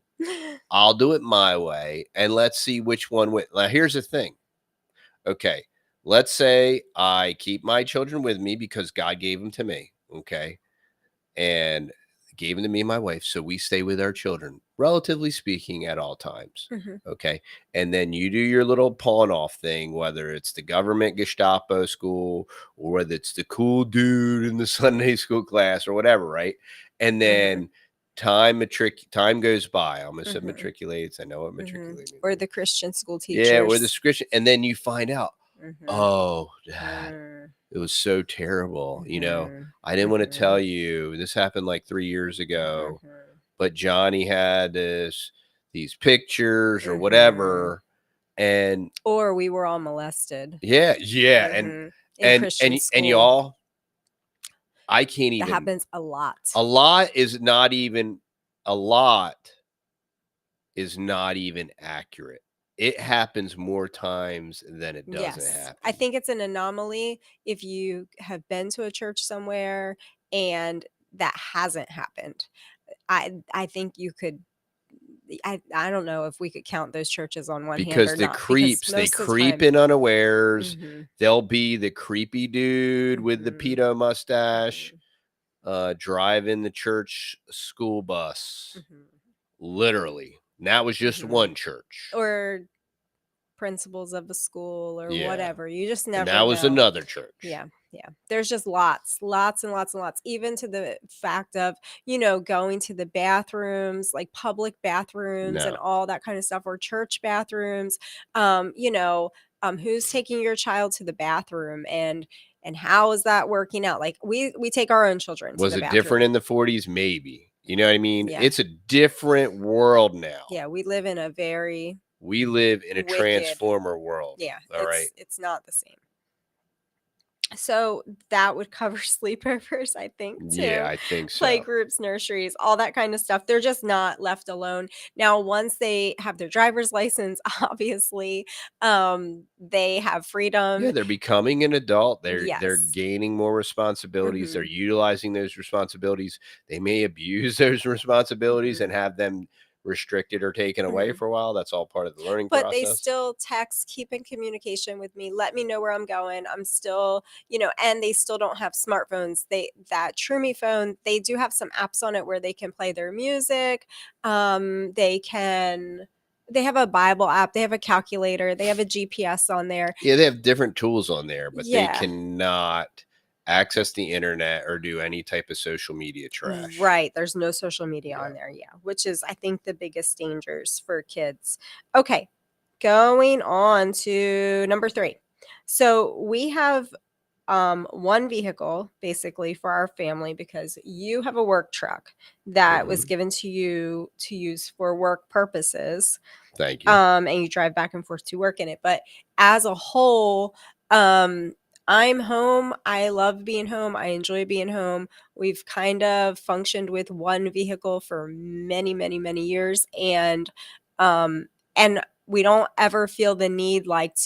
I'll do it my way. And let's see which one wins. Now, here's the thing. Okay. Let's say I keep my children with me because God gave them to me. Okay. And gave them to me and my wife. So we stay with our children, relatively speaking, at all times. Mhm. Okay. And then you do your little pawn off thing, whether it's the government Gestapo school or whether it's the cool dude in the Sunday school class or whatever. Right. And then time goes by. I almost said matriculates. I know what matriculate means. Or the Christian school teachers. Yeah, or the Christian. And then you find out, Mhm. oh, Dad, it was so terrible. You know, Mhm. I didn't want to tell you. This happened like 3 years ago, but Johnny had these pictures or whatever. And Or we were all molested. yeah. In And Christian school. and y'all, I can't That even. happens a lot. A lot is not even accurate. It happens more times than it doesn't happen. I think it's an anomaly if you have been to a church somewhere and that hasn't happened. I think you could. I don't know if we could count those churches on one hand Because or the not. creeps, they most of the creep time- in unawares. They'll be the creepy dude with the pedo mustache, driving the church school bus. Literally. And that was just one church. Or principals of the school or whatever. You just never And that was know. another church. Yeah. There's just lots and lots, even to the fact of, going to the bathrooms, like public bathrooms and all that kind of stuff, or church bathrooms. Who's taking your child to the bathroom and how is that working out? Like we take our own children to the bathroom. Was it different in the 40s? Maybe. You know what I mean? Yeah. It's a different world now. Yeah, we live in a wicked, transformer world. Yeah. All right. It's not the same. So that would cover sleepovers, I think, too. Yeah, I think so. Playgroups, nurseries, all that kind of stuff. They're just not left alone. Now, once they have their driver's license, obviously, they have freedom. Yeah, they're becoming an adult. They're gaining more responsibilities. They're utilizing those responsibilities. They may abuse those responsibilities and have them restricted or taken away for a while. That's all part of the learning process. But they still text, keep in communication with me, let me know where I'm going. I'm still, and they still don't have smartphones. That TrueMe phone, they do have some apps on it where they can play their music. They have a Bible app, they have a calculator, they have a GPS on there. Yeah, they have different tools on there, but they cannot access the internet or do any type of social media trash. Right. There's no social media on there. Yeah. Which is, I think, the biggest dangers for kids. Okay. Going on to number 3. So we have one vehicle basically for our family because you have a work truck that was given to you to use for work purposes. Thank you. And you drive back and forth to work in it. But as a whole, I'm home. I love being home. I enjoy being home. We've kind of functioned with one vehicle for many, many, many years. And we don't ever feel the need let's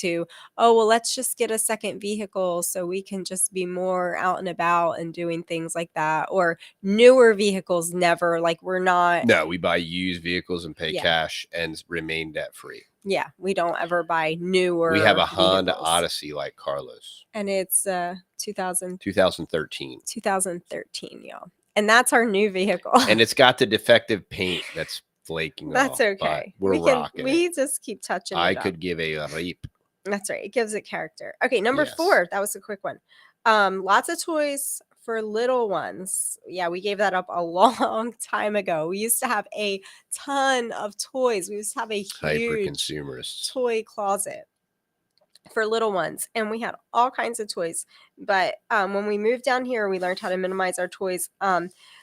just get a second vehicle so we can just be more out and about and doing things like that. Or newer vehicles, never. We're not. No, we buy used vehicles and pay cash and remain debt free. Yeah, we don't ever buy newer. We have a Honda Odyssey like Carlos. And it's 2013. 2013, y'all. And that's our new vehicle. And it's got the defective paint that's flaking that's off. Okay. We're rocking We it. Just keep touching it I up. could give a reap. That's right. It gives it character. Okay, number 4. That was a quick one. Lots of toys for little ones. Yeah, we gave that up a long time ago. We used to have a ton of toys. We used to have a huge toy closet for little ones, and we had all kinds of toys. But when we moved down here, we learned how to minimize our toys.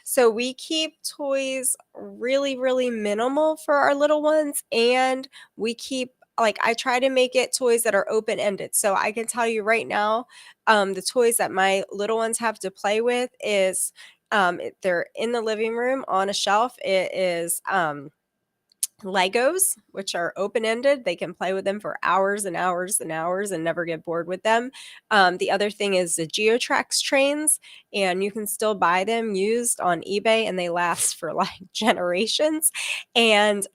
So we keep toys really, really minimal for our little ones, and we keep I try to make it toys that are open-ended. So I can tell you right now, the toys that my little ones have to play with is they're in the living room on a shelf. It is Legos, which are open-ended. They can play with them for hours and hours and hours and never get bored with them. The other thing is the Geotrax trains, and you can still buy them used on eBay, and they last for like generations. And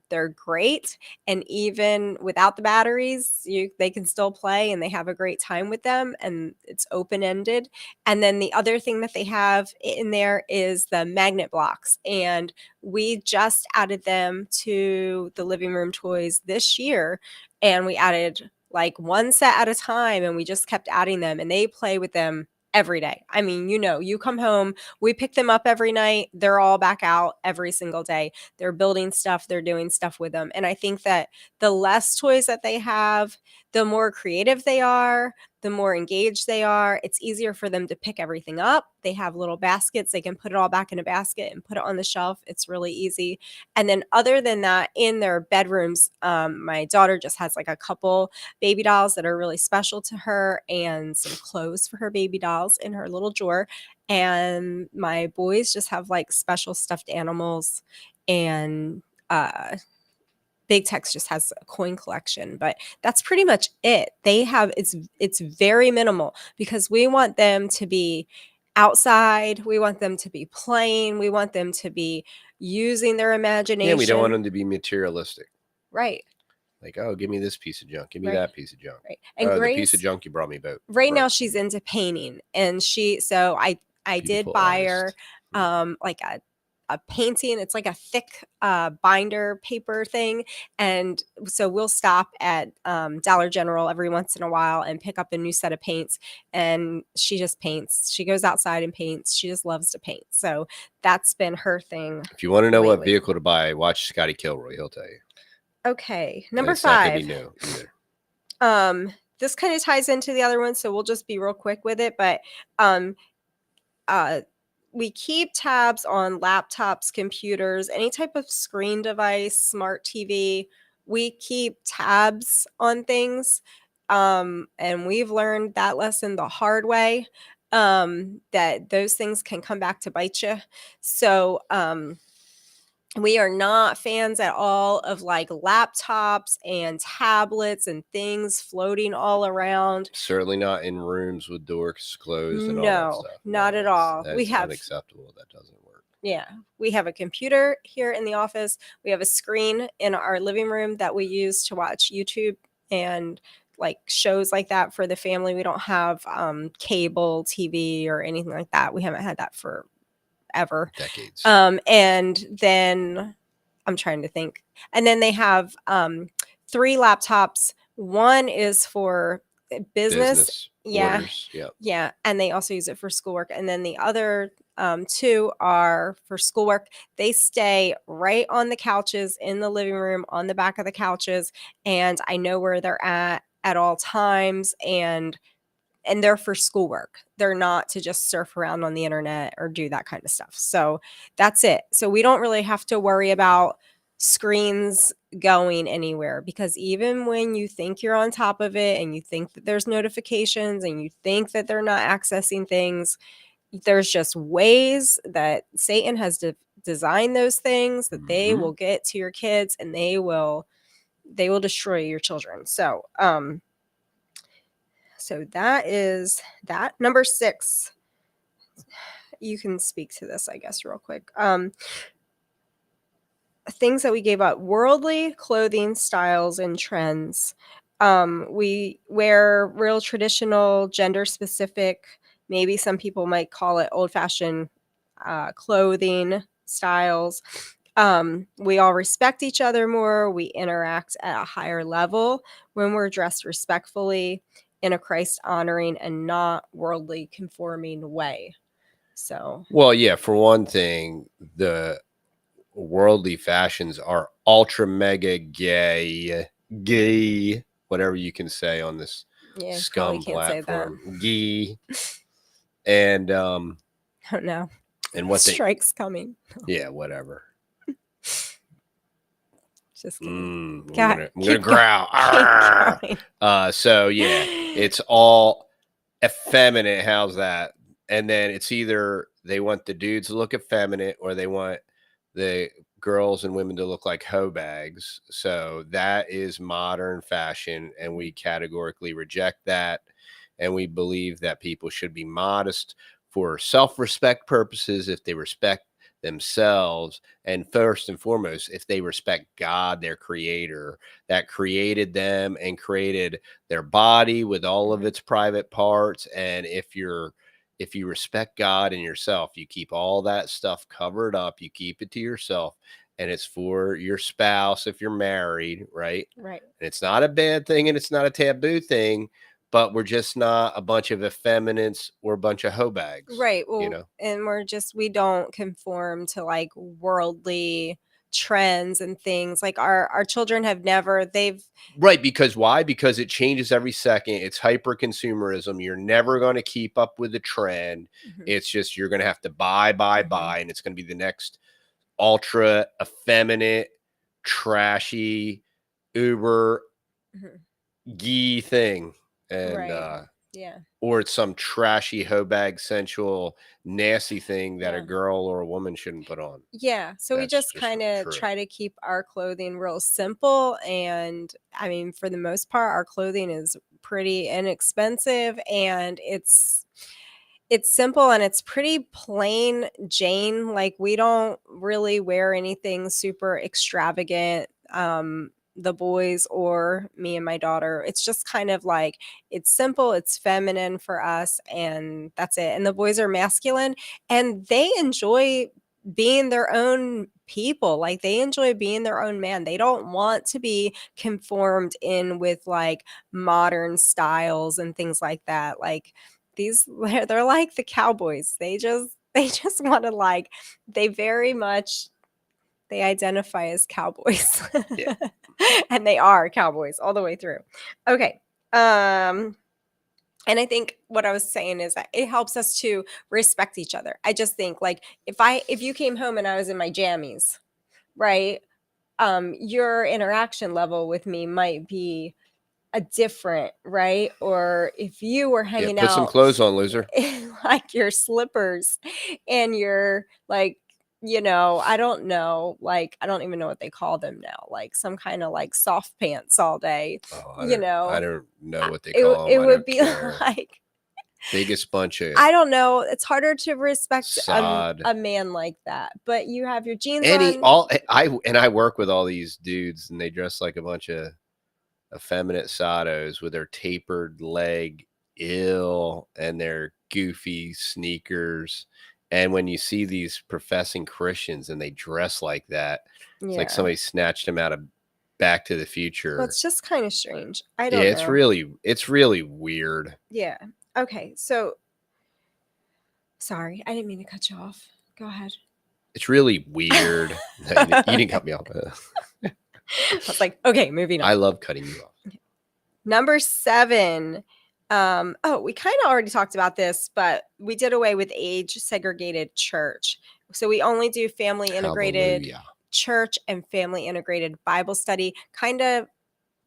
they're great. And even without the batteries, they can still play, and they have a great time with them. And it's open-ended. And then the other thing that they have in there is the magnet blocks, and we just added them to the living room toys this year, and we added like one set at a time, and we just kept adding them, and they play with them every day. I mean, you come home, we pick them up every night, they're all back out every single day. They're building stuff, they're doing stuff with them. And I think that the less toys that they have, the more creative they are, the more engaged they are. It's easier for them to pick everything up. They have little baskets. They can put it all back in a basket and put it on the shelf. It's really easy. And then other than that, in their bedrooms, my daughter just has like a couple baby dolls that are really special to her, and some clothes for her baby dolls in her little drawer. And my boys just have like special stuffed animals, and Big Tex just has a coin collection, but that's pretty much it. It's very minimal, because we want them to be outside, we want them to be playing, we want them to be using their imagination. Yeah, we don't want them to be materialistic. Right. Like, oh, give me this piece of junk. Give me Right. that piece of junk. Right. And oh, Grace, the piece of junk you brought me about. Right now she's into painting, and so I did buy her like a painting. It's like a thick binder paper thing, and so we'll stop at Dollar General every once in a while and pick up a new set of paints, and she just paints. She goes outside and paints. She just loves to paint, so that's been her thing. If you want to know what vehicle to buy, watch Scotty Kilroy. He'll tell you. Okay, number 5. Not gonna be new either. This kind of ties into the other one, so we'll just be real quick with it. But we keep tabs on laptops, computers, any type of screen device, smart TV. We keep tabs on things, and we've learned that lesson the hard way, that those things can come back to bite you. So we are not fans at all of like laptops and tablets and things floating all around. Certainly not in rooms with doors closed and all that stuff. Not at all. That's unacceptable. That doesn't work. Yeah. We have a computer here in the office. We have a screen in our living room that we use to watch YouTube and like shows like that for the family. We don't have cable TV or anything like that. We haven't had that for ever. Decades. And then I'm trying to think. And then they have 3 laptops. One is for business. Yeah. Orders. Yeah. And they also use it for schoolwork. And then the other 2 are for schoolwork. They stay right on the couches in the living room, on the back of the couches. And I know where they're at all times. And they're for schoolwork. They're not to just surf around on the internet or do that kind of stuff. So that's it. So we don't really have to worry about screens going anywhere, because even when you think you're on top of it and you think that there's notifications and you think that they're not accessing things, there's just ways that Satan has designed those things that they will get to your kids, and they will destroy your children. So so that is that. Number 6. You can speak to this, I guess, real quick. Things that we gave up: worldly clothing styles and trends. We wear real traditional, gender specific, maybe some people might call it old-fashioned clothing styles. We all respect each other more. We interact at a higher level when we're dressed respectfully, in a Christ honoring and not worldly conforming way. So, well, yeah, for one thing, the worldly fashions are ultra mega gay, whatever you can say on this scum platform. Gay. And oh no. And what strike's coming. Yeah, whatever. Just kidding. I'm gonna growl. So yeah, it's all effeminate. How's that? And then it's either they want the dudes to look effeminate, or they want the girls and women to look like hoe bags. So that is modern fashion, and we categorically reject that. And we believe that people should be modest for self-respect purposes if they respect themselves, and first and foremost if they respect God, their creator, that created them and created their body with all of its private parts. And if you respect God and yourself, you keep all that stuff covered up, you keep it to yourself, and it's for your spouse if you're married, right? Right. And it's not a bad thing and it's not a taboo thing, but we're just not a bunch of effeminates or a bunch of hoe bags, Right. you Well, know? and we don't conform to like worldly trends and things. Like our children have never, they've, Right, because why? Because it changes every second. It's hyper consumerism. You're never going to keep up with the trend. Mhm, It's just you're going to have to buy, mhm, and it's going to be the next ultra effeminate, trashy, uber mhm. gee thing. And Right. Yeah. or it's some trashy hoe bag sensual nasty thing that a Yeah. girl or a woman shouldn't put on. Yeah, so we That's just just kind of true. try to keep our clothing real simple. And I mean, for the most part, our clothing is pretty inexpensive, and it's simple and it's pretty plain Jane. Like we don't really wear anything super extravagant. The boys or me and my daughter, it's just kind of like it's simple, it's feminine for us, and that's it. And the boys are masculine, and they enjoy being their own people. Like they enjoy being their own man. They don't want to be conformed in with like modern styles and things like that. Like these they're like the cowboys. They just want to like they very much they identify as cowboys. Yeah. And they are cowboys all the way through. Okay. And I think what I was saying is that it helps us to respect each other. I just think like if you came home and I was in my jammies, right? Your interaction level with me might be a different, right? Or if you were Yeah. hanging Put some out clothes on, loser. in like your slippers and your like, I don't know, like I don't even know what they call them now, like some kind of like soft pants all day, Oh, you I know. don't know what they It call them. it I would don't be care. like Biggest bunch of I don't know, it's harder to respect sod. a man like that. But you have your jeans Any on. all I work with all these dudes and they dress like a bunch of effeminate sodos with their tapered leg ill and their goofy sneakers. And when you see these professing Christians and they dress like that, it's like Yeah. somebody snatched them out of Back to the Well, Future. it's just kind of strange. I Yeah, don't know. it's really weird. Yeah. Okay. So sorry, I didn't mean to cut you off. Go ahead. It's really weird. You didn't cut me off. I was like, okay, moving I on. love cutting you off. Number 7. We kind of already talked about this, but we did away with age segregated church. So we only do family integrated Hallelujah. church and family integrated Bible study, kind of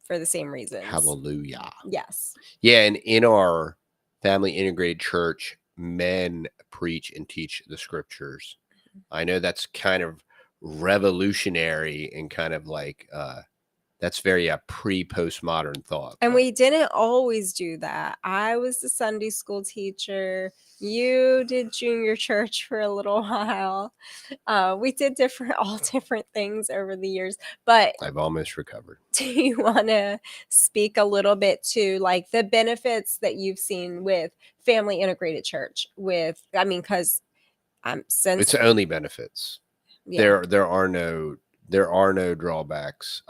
for the same reasons. Hallelujah. Yes. Yeah, and in our family integrated church, men preach and teach the scriptures. I know that's kind of revolutionary and kind of like that's very a pre-postmodern thought. And But we didn't always do that. I was the Sunday school teacher. You did junior church for a little while. We did all different things over the years. But I've almost recovered. do you want to speak a little bit to like the benefits that you've seen with family integrated church? Because It's since only benefits. yeah, There are no drawbacks.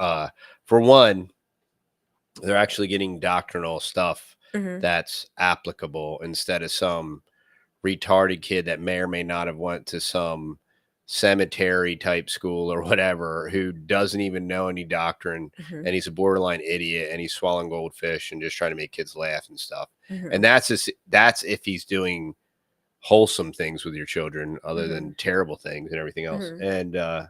For one, they're actually getting doctrinal stuff hmm that's applicable instead of some retarded kid that may or may not have went to some cemetery type school or whatever who doesn't even know any doctrine, hmm and he's a borderline idiot and he's swallowing goldfish and just trying to make kids laugh and stuff. hmm And that's if he's doing wholesome things with your children other hmm than terrible things and everything else. hmm And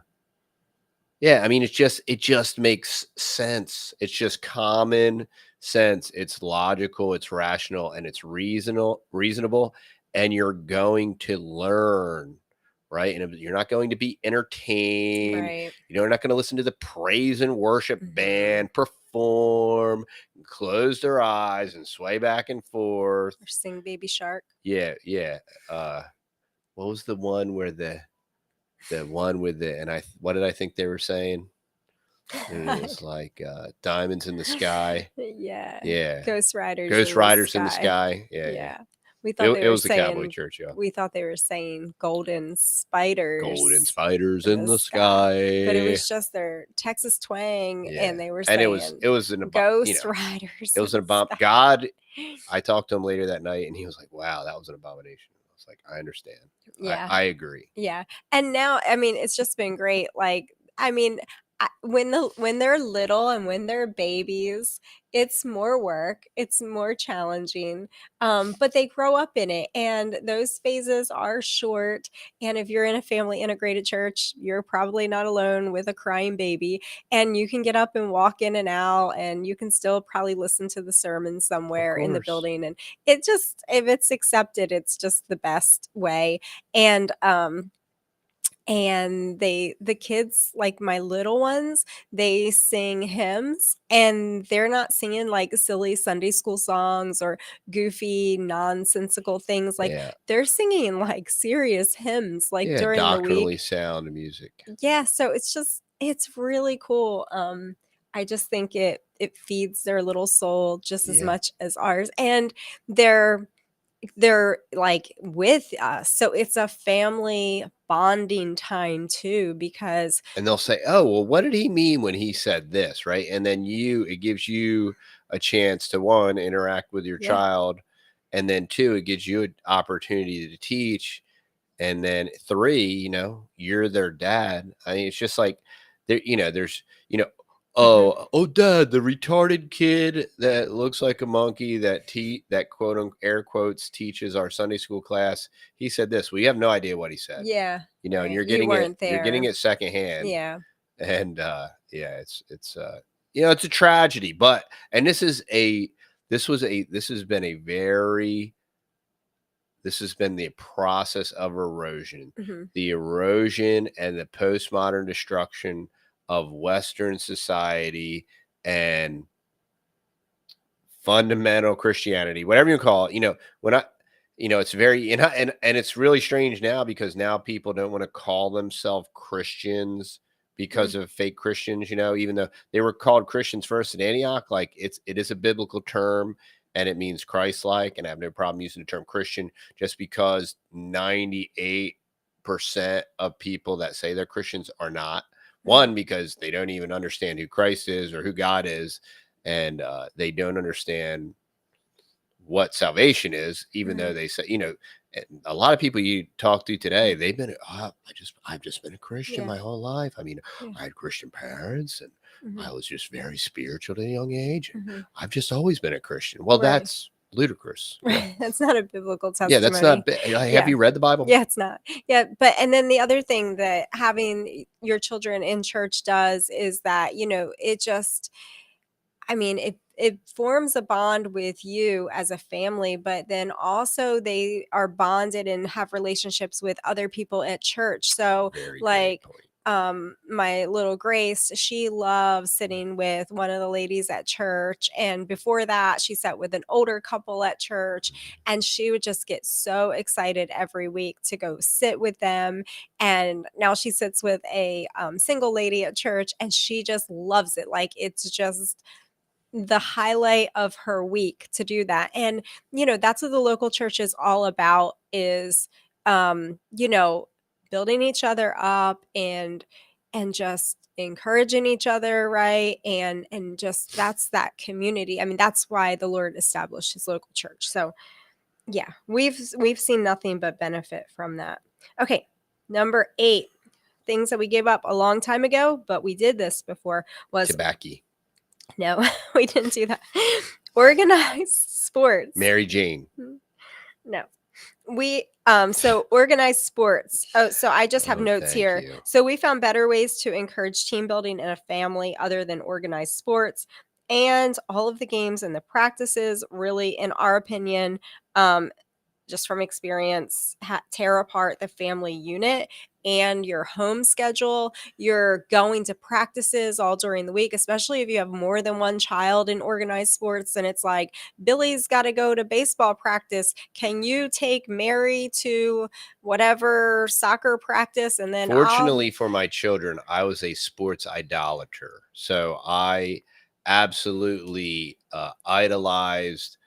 yeah, I mean, it just makes sense. It's just common sense. It's logical, it's rational, and it's reasonable, and you're going to learn, right? And you're not going to be entertained. Right. You're not going to listen to the praise and worship band perform, close their eyes and sway back and forth. Or sing Baby Shark. Yeah. What was the one where the one with what did I think they were saying? And it was like diamonds in the sky. Yeah. Yeah. Ghost Riders in the sky. Yeah. We thought It was the cowboy church, yeah. We thought they were saying golden spiders. Golden spiders in the sky. But it was just their Texas twang, and they were saying, and it was an Ghost Riders. It was an abomination. God, I talked to him later that night, and he was like, "Wow, that was an abomination." I was like, "I understand. Yeah, I agree." Yeah, and now, I mean, it's just been great. Like, I mean, when they're little and when they're babies, it's more work, it's more challenging, but they grow up in it, and those phases are short. And if you're in a family integrated church, you're probably not alone with a crying baby, and you can get up and walk in and out, and you can still probably listen to the sermon somewhere in the building. And it just, if it's accepted, it's just the best way. And the kids, like my little ones, they sing hymns, and they're not singing like silly Sunday school songs or goofy nonsensical things. Like, they're singing like serious hymns, like during the week. Doctrinally sound music. Yeah, so it's really cool. I just think it feeds their little soul just as much as ours, and they're like with us, so it's a family bonding time too, because and they'll say, "Oh, well, what did he mean when he said this?" Right? And then it gives you a chance to, one, interact with your child, and then two, it gives you an opportunity to teach, and then three, you're their dad. I mean, it's just like there's oh, dad, the retarded kid that looks like a monkey that quote unquote air quotes teaches our Sunday school class. He said this. We have no idea what he said. Yeah. And you're getting you're getting it secondhand. Yeah. And it's it's a tragedy, and this has been the process of erosion, the erosion and the postmodern destruction of Western society and fundamental Christianity, whatever you call it. It's very, and it's really strange now, because now people don't want to call themselves Christians because of fake Christians, even though they were called Christians first in Antioch. Like, it is a biblical term, and it means Christ-like, and I have no problem using the term Christian, just because 98% of people that say they're Christians are not. One, because they don't even understand who Christ is or who God is, and they don't understand what salvation is, even though they say, a lot of people you talk to today, they've been, I've just been a Christian my whole life. I mean, I had Christian parents, and I was just very spiritual at a young age. And I've just always been a Christian. Well, that's ludicrous. Right. That's not a biblical testimony. Yeah, that's not. Have you read the Bible? Yeah, it's not. Yeah, and then the other thing that having your children in church does is that, it just, I mean, it forms a bond with you as a family, but then also they are bonded and have relationships with other people at church. So, like, my little Grace, she loves sitting with one of the ladies at church, and before that she sat with an older couple at church, and she would just get so excited every week to go sit with them. And now she sits with a single lady at church, and she just loves it. Like, it's just the highlight of her week to do that. And that's what the local church is all about, is building each other up and just encouraging each other, right? And just, that's that community. I mean, that's why the Lord established his local church. So yeah, we've seen nothing but benefit from that. Okay, number 8, things that we gave up a long time ago, but we did this before, was tobacco. No, we didn't do that. Organized sports. Mary Jane. No. We so organized sports. Oh, so I just have notes here. So we found better ways to encourage team building in a family other than organized sports. And all of the games and the practices, really, in our opinion, just from experience, tear apart the family unit and your home schedule. You're going to practices all during the week, especially if you have more than one child in organized sports. And it's like, Billy's got to go to baseball practice. Can you take Mary to whatever soccer practice? And then fortunately for my children, I was a sports idolater. So I absolutely idolized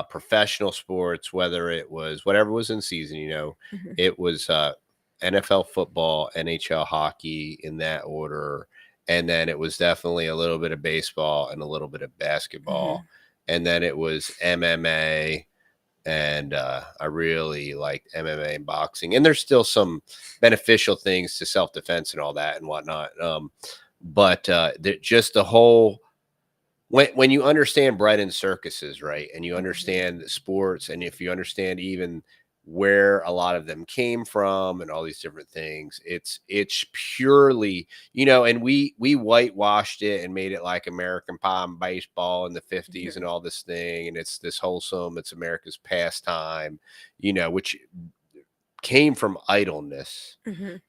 professional sports, whether it was whatever was in season, it was NFL football, NHL hockey in that order. And then it was definitely a little bit of baseball and a little bit of basketball. And then it was MMA. And I really liked MMA and boxing. And there's still some beneficial things to self-defense and all that and whatnot. But just the whole, when you understand bread and circuses, right, and you understand the sports, and if you understand even where a lot of them came from and all these different things, it's purely, and we whitewashed it and made it like American pie and baseball in the 50s and all this thing, and it's this wholesome, it's America's pastime, which came from idleness, and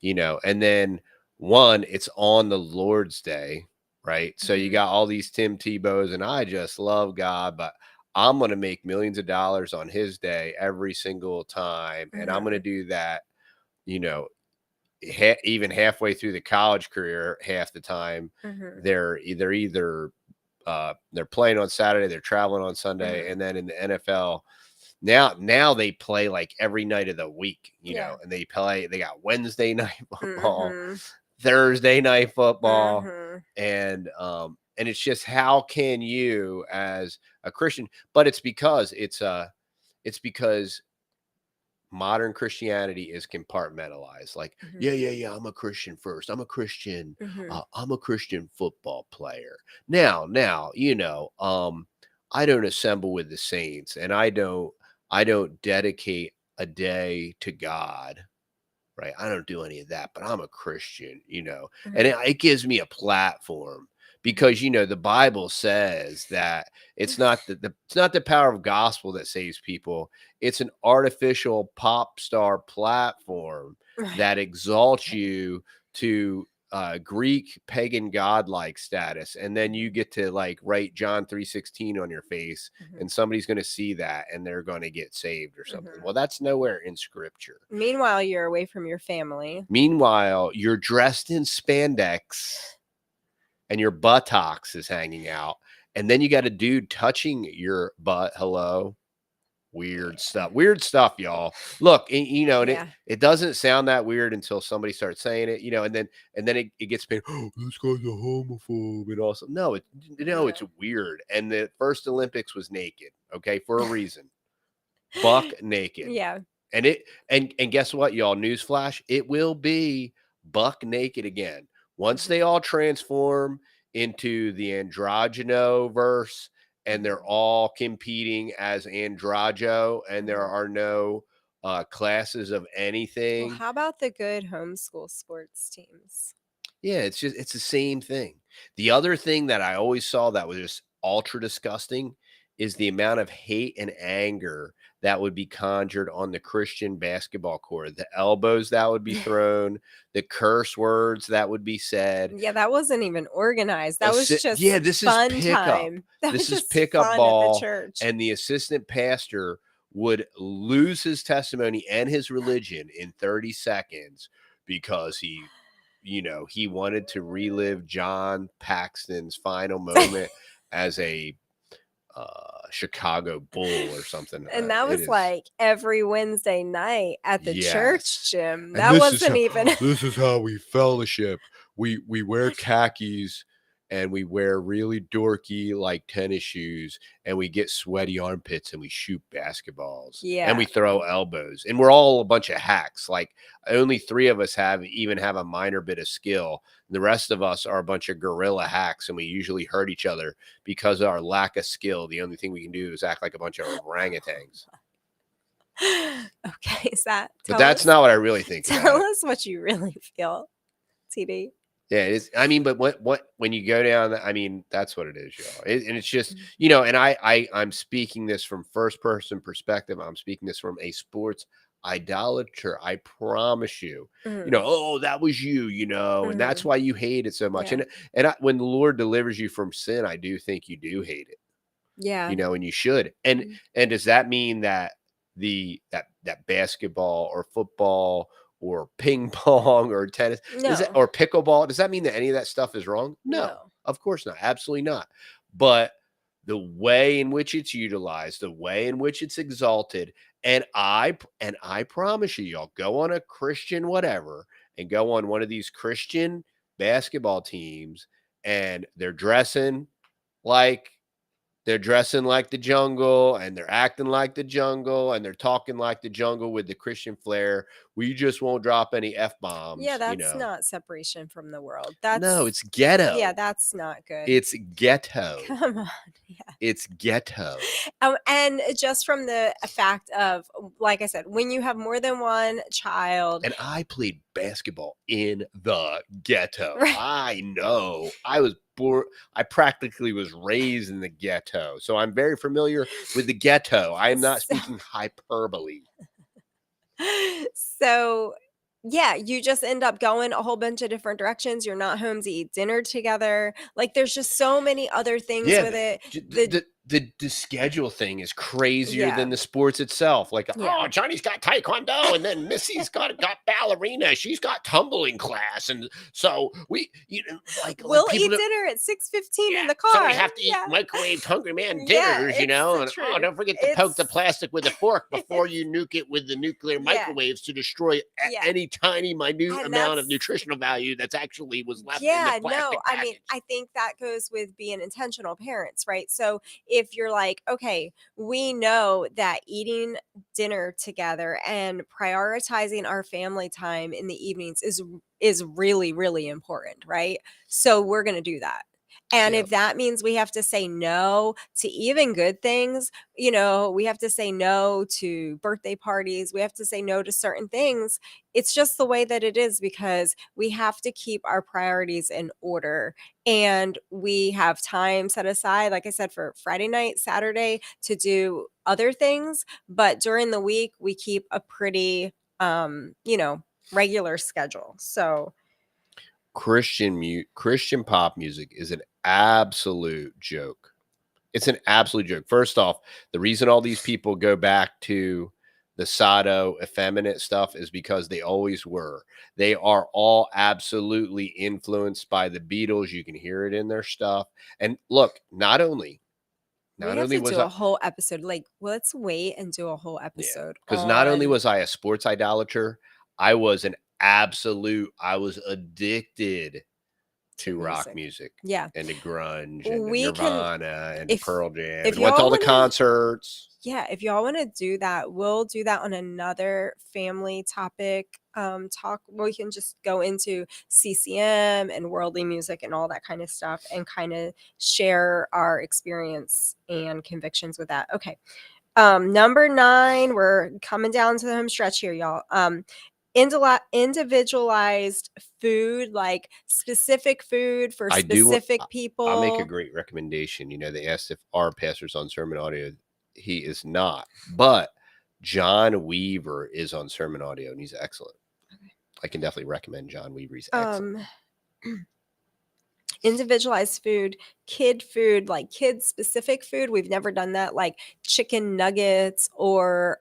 then it's on the Lord's Day. Right. So you got all these Tim Tebows, and I just love God, but I'm going to make millions of dollars on his day every single time. And I'm going to do that, even halfway through the college career, half the time they're either they're playing on Saturday, they're traveling on Sunday. And then in the NFL, now they play like every night of the week, and they got Wednesday night football, Thursday night football. And it's just, how can you as a Christian, but it's because modern Christianity is compartmentalized. Like, yeah, I'm a Christian first. I'm a Christian. I'm a Christian football player. Now, I don't assemble with the saints, and I don't dedicate a day to God. Right. I don't do any of that, but I'm a Christian, and it gives me a platform because, the Bible says that it's not the power of gospel that saves people. It's an artificial pop star platform that exalts you to Greek pagan godlike status, and then you get to like write John 3:16 on your face, and somebody's going to see that and they're going to get saved or something. Well, that's nowhere in Scripture. Meanwhile, you're away from your family. Meanwhile, you're dressed in spandex and your buttocks is hanging out, and then you got a dude touching your butt. Hello. Weird stuff, y'all. Look, it doesn't sound that weird until somebody starts saying it, and then it gets paid. Oh, this guy's a homophobe, and also it's weird. And the first Olympics was naked, okay, for a reason. Buck naked, and guess what, y'all? Newsflash: it will be buck naked again once they all transform into the androgyno verse. And they're all competing as androgyno, and there are no classes of anything. Well, how about the good homeschool sports teams? Yeah, it's the same thing. The other thing that I always saw that was just ultra disgusting is the amount of hate and anger that would be conjured on the Christian basketball court, the elbows that would be thrown, the curse words that would be said. Yeah, that wasn't even organized. That was just this fun is pickup. time. This is pickup ball, and the assistant pastor would lose his testimony and his religion in 30 seconds because he wanted to relive John Paxton's final moment as a Chicago Bull or something. And that was like every Wednesday night at the church gym. That wasn't even. This is how we fellowship. We wear khakis and we wear really dorky like tennis shoes, and we get sweaty armpits and we shoot basketballs. And we throw elbows, and we're all a bunch of hacks. Like only 3 of us have a minor bit of skill. The rest of us are a bunch of guerrilla hacks, and we usually hurt each other because of our lack of skill. The only thing we can do is act like a bunch of orangutans. Okay, but that's not what I really think. Tell us what you really feel, TD. Yeah, it's. I mean, but when you go down, I mean, that's what it is, y'all. And it's just, Mm. and I'm speaking this from first person perspective. I'm speaking this from a sports idolater. I promise you, Mhm. oh, that was you, and that's Mhm. why you hate it so much. Yeah. And when the Lord delivers you from sin, I do think you do hate it, Yeah. and you should. And Mm. and does that mean that that basketball or football or ping pong or tennis No. or pickleball, does that mean that any of that stuff is wrong? No, No. of course not. Absolutely not. But the way in which it's utilized, the way in which it's exalted, and I promise you, y'all go on a Christian whatever and go on one of these Christian basketball teams, and like they're dressing like the jungle, and they're acting like the jungle, and they're talking like the jungle with the Christian flair. We just won't drop any F Yeah, bombs, that's not separation from the world. No, That's it's yeah, ghetto. that's not good. It's ghetto. Come on. Yeah. It's ghetto. And just from the fact of, like I said, when you have more than one child, And I played basketball in the ghetto. right? I know. I was born. I practically was raised in the ghetto. So I'm very familiar with the ghetto. I am not So, speaking hyperbole. so yeah, you just end up going a whole bunch of different directions. You're not home to eat dinner together. Like there's just so many other things Yeah, with it. the The the schedule thing is crazier yeah, than the sports itself. Like, yeah. oh, Johnny's got taekwondo, and then Missy's got ballerina. She's got tumbling class, and so like We'll people eat don't. dinner at 6:15 in Yeah, the so we car. have to eat Yeah. microwaved Hungry Man Yeah, dinners, it's the and oh, truth. don't forget to poke the It's plastic with a fork before you nuke it with the nuclear yeah, microwaves to destroy yeah. any tiny minute And amount of that's nutritional value that's actually was left in the yeah, no, plastic I mean, package. I think that goes with being intentional parents, right? So if you're like, okay, we know that eating dinner together and prioritizing our family time in the evenings is really, really important, right? So we're gonna do that. And Yep. if that means we have to say no to even good things, we have to say no to birthday parties, we have to say no to certain things. It's just the way that it is because we have to keep our priorities in order. And we have time set aside, like I said, for Friday night, Saturday to do other things. But during the week, we keep a pretty, regular schedule. So, Christian pop music is an absolute joke. It's an absolute joke. First off, the reason all these people go back to the Sado effeminate stuff is because they always were. They are all absolutely influenced by the Beatles. You can hear it in their stuff. And look, we not have only to was do I a whole episode. Like, let's wait and do a whole yeah, episode because not only on was I a sports idolater, I was addicted to to rock music. music Yeah. and to grunge and to We can, Nirvana and to if Pearl Jam if and went to y'all all the want to concerts. yeah, if y'all want to do that, we'll do that on another family topic talk where we can just go into CCM and worldly music and all that kind of stuff and kind of share our experience and convictions with that. Okay. Number 9, we're coming down to the home stretch here, y'all. Individualized food, like specific food for I do want specific I'll make a people. great recommendation. They asked if our pastor's on sermon audio. He is not, but John Weaver is on sermon audio and he's excellent. I can definitely recommend John Weaver. He's excellent. Um Individualized food, kid food, like kid specific food. We've never done that, like chicken nuggets or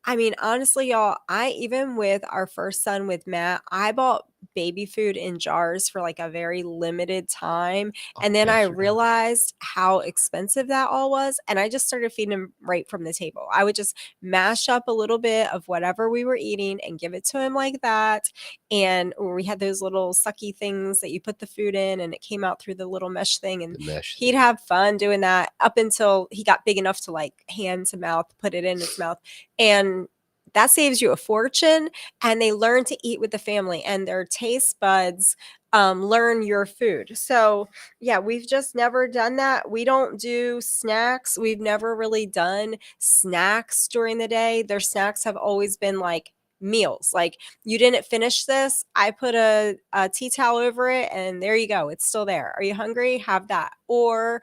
I mean, honestly, y'all, I even with our first son with Matt, I bought baby food in jars for like a very limited time. Oh, And then I Pastor does. realized how expensive that all was. And I just started feeding him right from the table. I would just mash up a little bit of whatever we were eating and give it to him like that. And we had those little sucky things that you put the food in and it came out through the little mesh thing, and The mesh he'd thing. have fun doing that up until he got big enough to like hand to mouth, put it in his mouth, and that saves you a fortune. And they learn to eat with the family and their taste buds learn your food. So yeah, we've just never done that. We don't do snacks. We've never really done snacks during the day. Their snacks have always been like meals. Like, you didn't finish this, I put a tea towel over it, and there you go. It's still there. Are you hungry? Have that. Or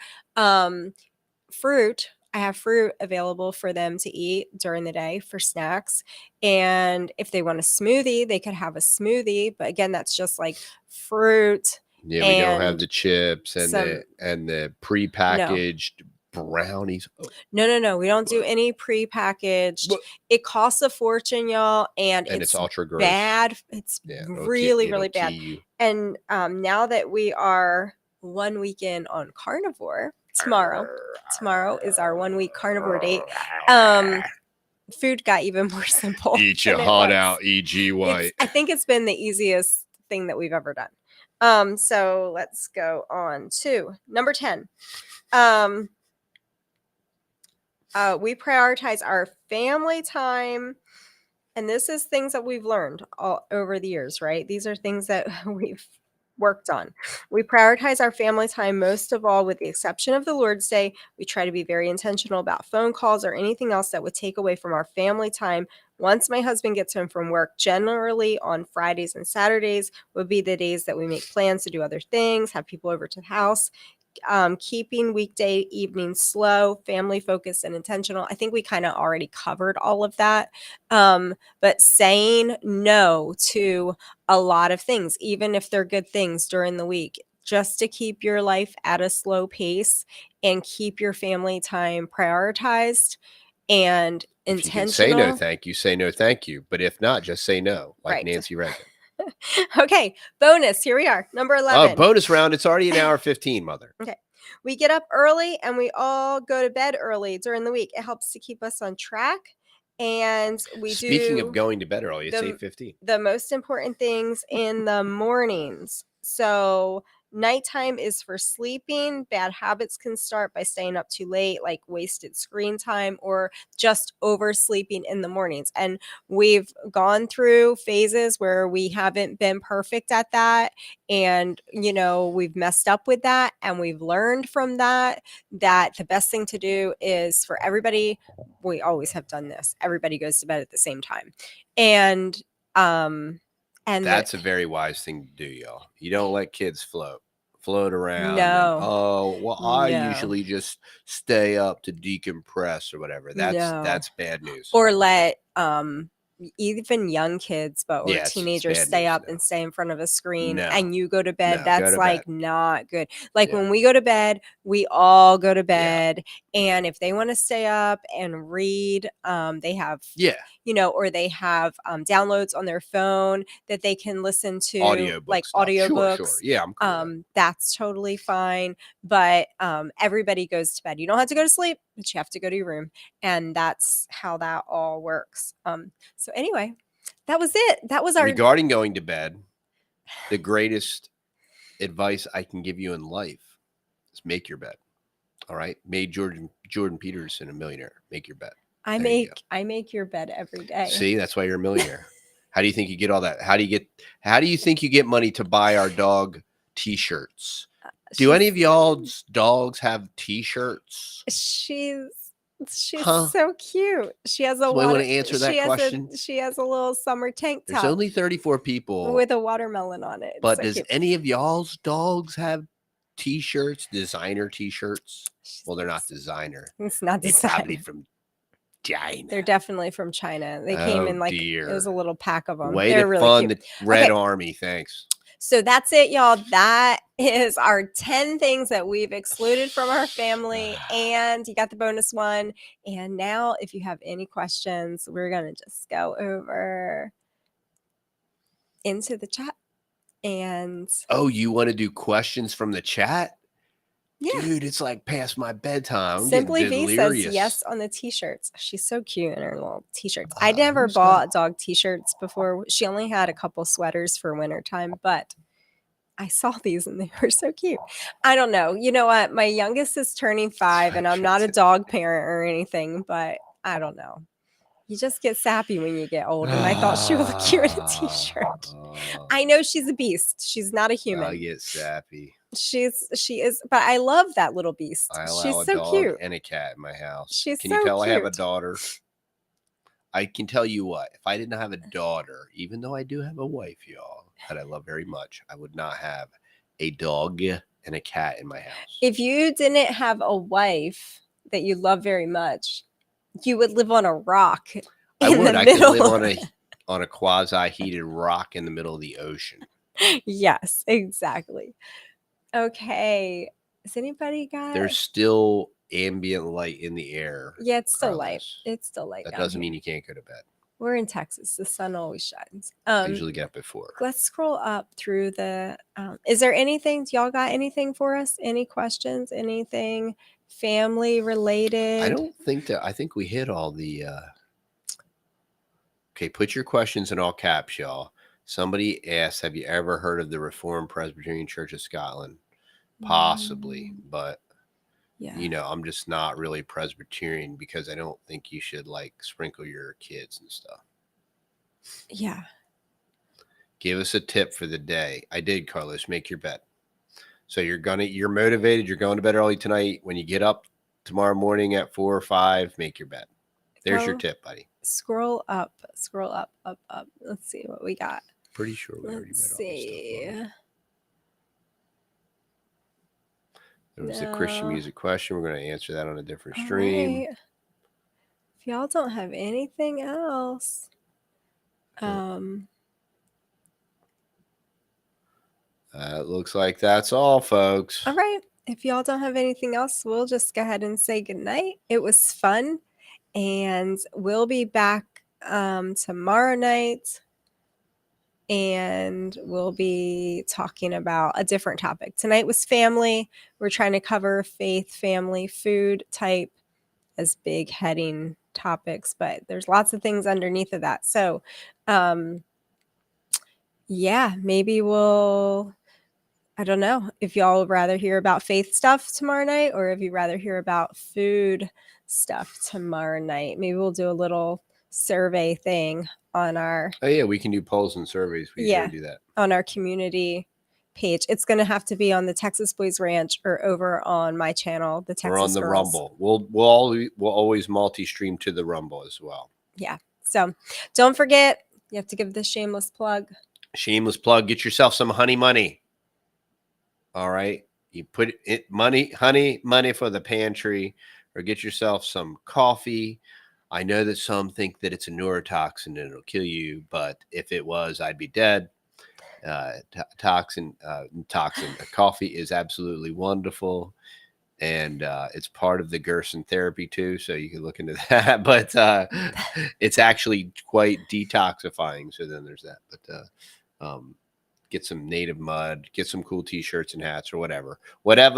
fruit. I have fruit available for them to eat during the day for snacks. And if they want a smoothie, they could have a smoothie. But again, that's just like fruit. Yeah, we don't have the chips and some the no. prepackaged brownies. Oh, No. We don't do any prepackaged. but It costs a fortune, y'all, and it's it's ultra gross. bad. It's Yeah, really, it'll really bad. kill you. And now that we are 1 weekend on carnivore, tomorrow is our 1 week carnivore date. Food got even more simple. Eat your than it heart was. out, E.G. White. I think it's been the easiest thing that we've ever done. So let's go on to number 10. We prioritize our family time. And this is things that we've learned all over the years, right? These are things that we've worked on. We prioritize our family time most of all, with the exception of the Lord's Day. We try to be very intentional about phone calls or anything else that would take away from our family time. Once my husband gets home from work, generally on Fridays and Saturdays would be the days that we make plans to do other things, have people over to the house. Keeping weekday evenings slow, family focused, and intentional. I think we kind of already covered all of that. But saying no to a lot of things, even if they're good things during the week, just to keep your life at a slow pace and keep your family time prioritized and intentional. If you can say no, thank you. Say no, thank you. But if not, just say no, like Right. Nancy Reagan. Okay, bonus. Here we are, number 11. Bonus round. It's already an hour 15, mother. Okay. We get up early and we all go to bed early during the week. It helps to keep us on track. And Speaking of going to bed early, it's 8:15. The most important things in the mornings. So nighttime is for sleeping. Bad habits can start by staying up too late, like wasted screen time or just oversleeping in the mornings. And we've gone through phases where we haven't been perfect at that. And, we've messed up with that, and we've learned from that the best thing to do is for everybody. We always have done this. Everybody goes to bed at the same time. And that's a very wise thing to do, y'all. You don't let kids float around. No. I usually just stay up to decompress or whatever. That's bad news. Or let even young kids or teenagers stay up and stay in front of a screen and you go to bed. That's not good. Like when we go to bed, we all go to bed. And if they want to stay up and read, they have or they have downloads on their phone that they can listen to, audiobooks. Sure. Yeah, I'm cool that's totally fine. But everybody goes to bed. You don't have to go to sleep, but you have to go to your room. And that's how that all works. So anyway, that was it. That was our regarding going to bed. The greatest advice I can give you in life is make your bed. All right. Made Jordan Peterson a millionaire. Make your bed. I make your bed every day. See, that's why you're a millionaire. How do you think you get all that? How do you think you get money to buy our dog t-shirts? Do any of y'all's dogs have t-shirts? She's so cute. She has a want to answer that question? She has a little summer tank top. There's only 34 people with a watermelon on it. But does any of y'all's dogs have t-shirts, designer t-shirts? Well, they're not designer. It's not designer. They're probably from China. They're definitely from China. They came in it was a little pack of them. They're really fun cute. The Red Army. Thanks. So that's it, y'all. That is our 10 things that we've excluded from our family. And you got the bonus one. And now if you have any questions, we're going to just go over into the chat. And you want to do questions from the chat? Yeah. Dude, it's like past my bedtime. Simply V says yes on the t-shirts. She's so cute in her little t-shirts. I never bought dog t-shirts before. She only had a couple sweaters for wintertime, but I saw these and they were so cute. I don't know. You know what? My youngest is turning 5 and I'm not a dog parent or anything, but I don't know. You just get sappy when you get old, and I thought she would look cute in a t-shirt. I know she's a beast. She's not a human. I get sappy. She is, but I love that little beast. I allow She's a so dog cute and a cat in my house. She's Can so you tell cute. I have a daughter? I can tell you what, if I didn't have a daughter, even though I do have a wife, y'all, that I love very much, I would not have a dog and a cat in my house. If you didn't have a wife that you love very much, you would live on a rock I in would. the I could live middle. on a quasi-heated rock in the middle of the ocean. Yes, exactly. Okay. Has anybody got? There's still ambient light in the air. Yeah, it's still light. Carlos. It's still light That down doesn't here. mean you can't go to bed. We're in Texas. The sun always shines. I usually get up at 4. Let's scroll up through the. Is there anything? Y'all got anything for us? Any questions? Anything family related? I don't think that. I think we hit all the. Okay, put your questions in all caps, y'all. Somebody asked, "Have you ever heard of the Reformed Presbyterian Church of Scotland?" Possibly, but Yeah. you know, I'm just not really Presbyterian because I don't think you should like sprinkle your kids and stuff. Yeah. Give us a tip for the day. I did, Carlos. Make your bed. So you're motivated. You're going to bed early tonight. When you get up tomorrow morning at 4 or 5, make your bed. There's your tip, buddy. Scroll up, up. Let's see what we got. Pretty sure we already read all this stuff. There was a Christian music question. We're going to answer that on a different stream. Right. If y'all don't have anything else, looks like that's all, folks. all right. If y'all don't have anything else, we'll just go ahead and say goodnight. It was fun, and we'll be back tomorrow night, and we'll be talking about a different topic. Tonight was family. We're trying to cover faith, family, food type as big heading topics, but there's lots of things underneath of that. So yeah, maybe I don't know if y'all would rather hear about faith stuff tomorrow night or if you'd rather hear about food stuff tomorrow night. Maybe we'll do a little survey thing on our. Oh yeah, we can do polls and surveys. We usually do that on our community page. It's going to have to be on the Texas Boys Ranch or over on my channel, the Texas or on the Girls. Rumble. We'll always multi-stream to the Rumble as well. Yeah. So don't forget, you have to give this shameless plug. Shameless plug. Get yourself some honey money. All right. You put it money for the pantry, or get yourself some coffee. I know that some think that it's a neurotoxin and it'll kill you, but if it was, I'd be dead. Toxin. Coffee is absolutely wonderful, and it's part of the Gerson therapy too. So you can look into that. But it's actually quite detoxifying. So then there's that. But get some native mud, get some cool T-shirts and hats or whatever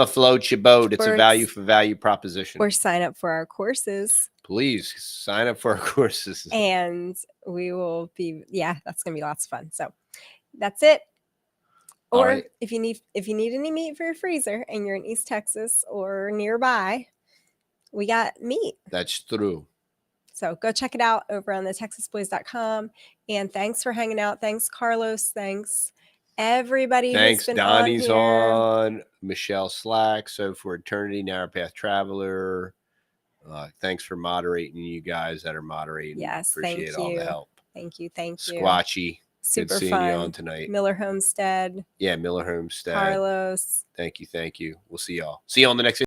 floats your boat. It's a value for value proposition. Or sign up for our courses. Please sign up for our courses. And we will be, that's going to be lots of fun. So that's it. Or right. if you need any meat for your freezer and you're in East Texas or nearby, we got meat. That's true. So go check it out over on the texasboys.com. And thanks for hanging out. Thanks, Carlos. Thanks, everybody. Thanks, who's been Donnie's on, Michelle Slack, So for Eternity, Narrow Path Traveler. Thanks for moderating, you guys that are moderating. Yes, appreciate all the help. Thank you. Squatchy. Super good seeing fun. you on tonight. Miller Homestead. Yeah, Miller Homestead. Carlos. Thank you. We'll see y'all. See you on the next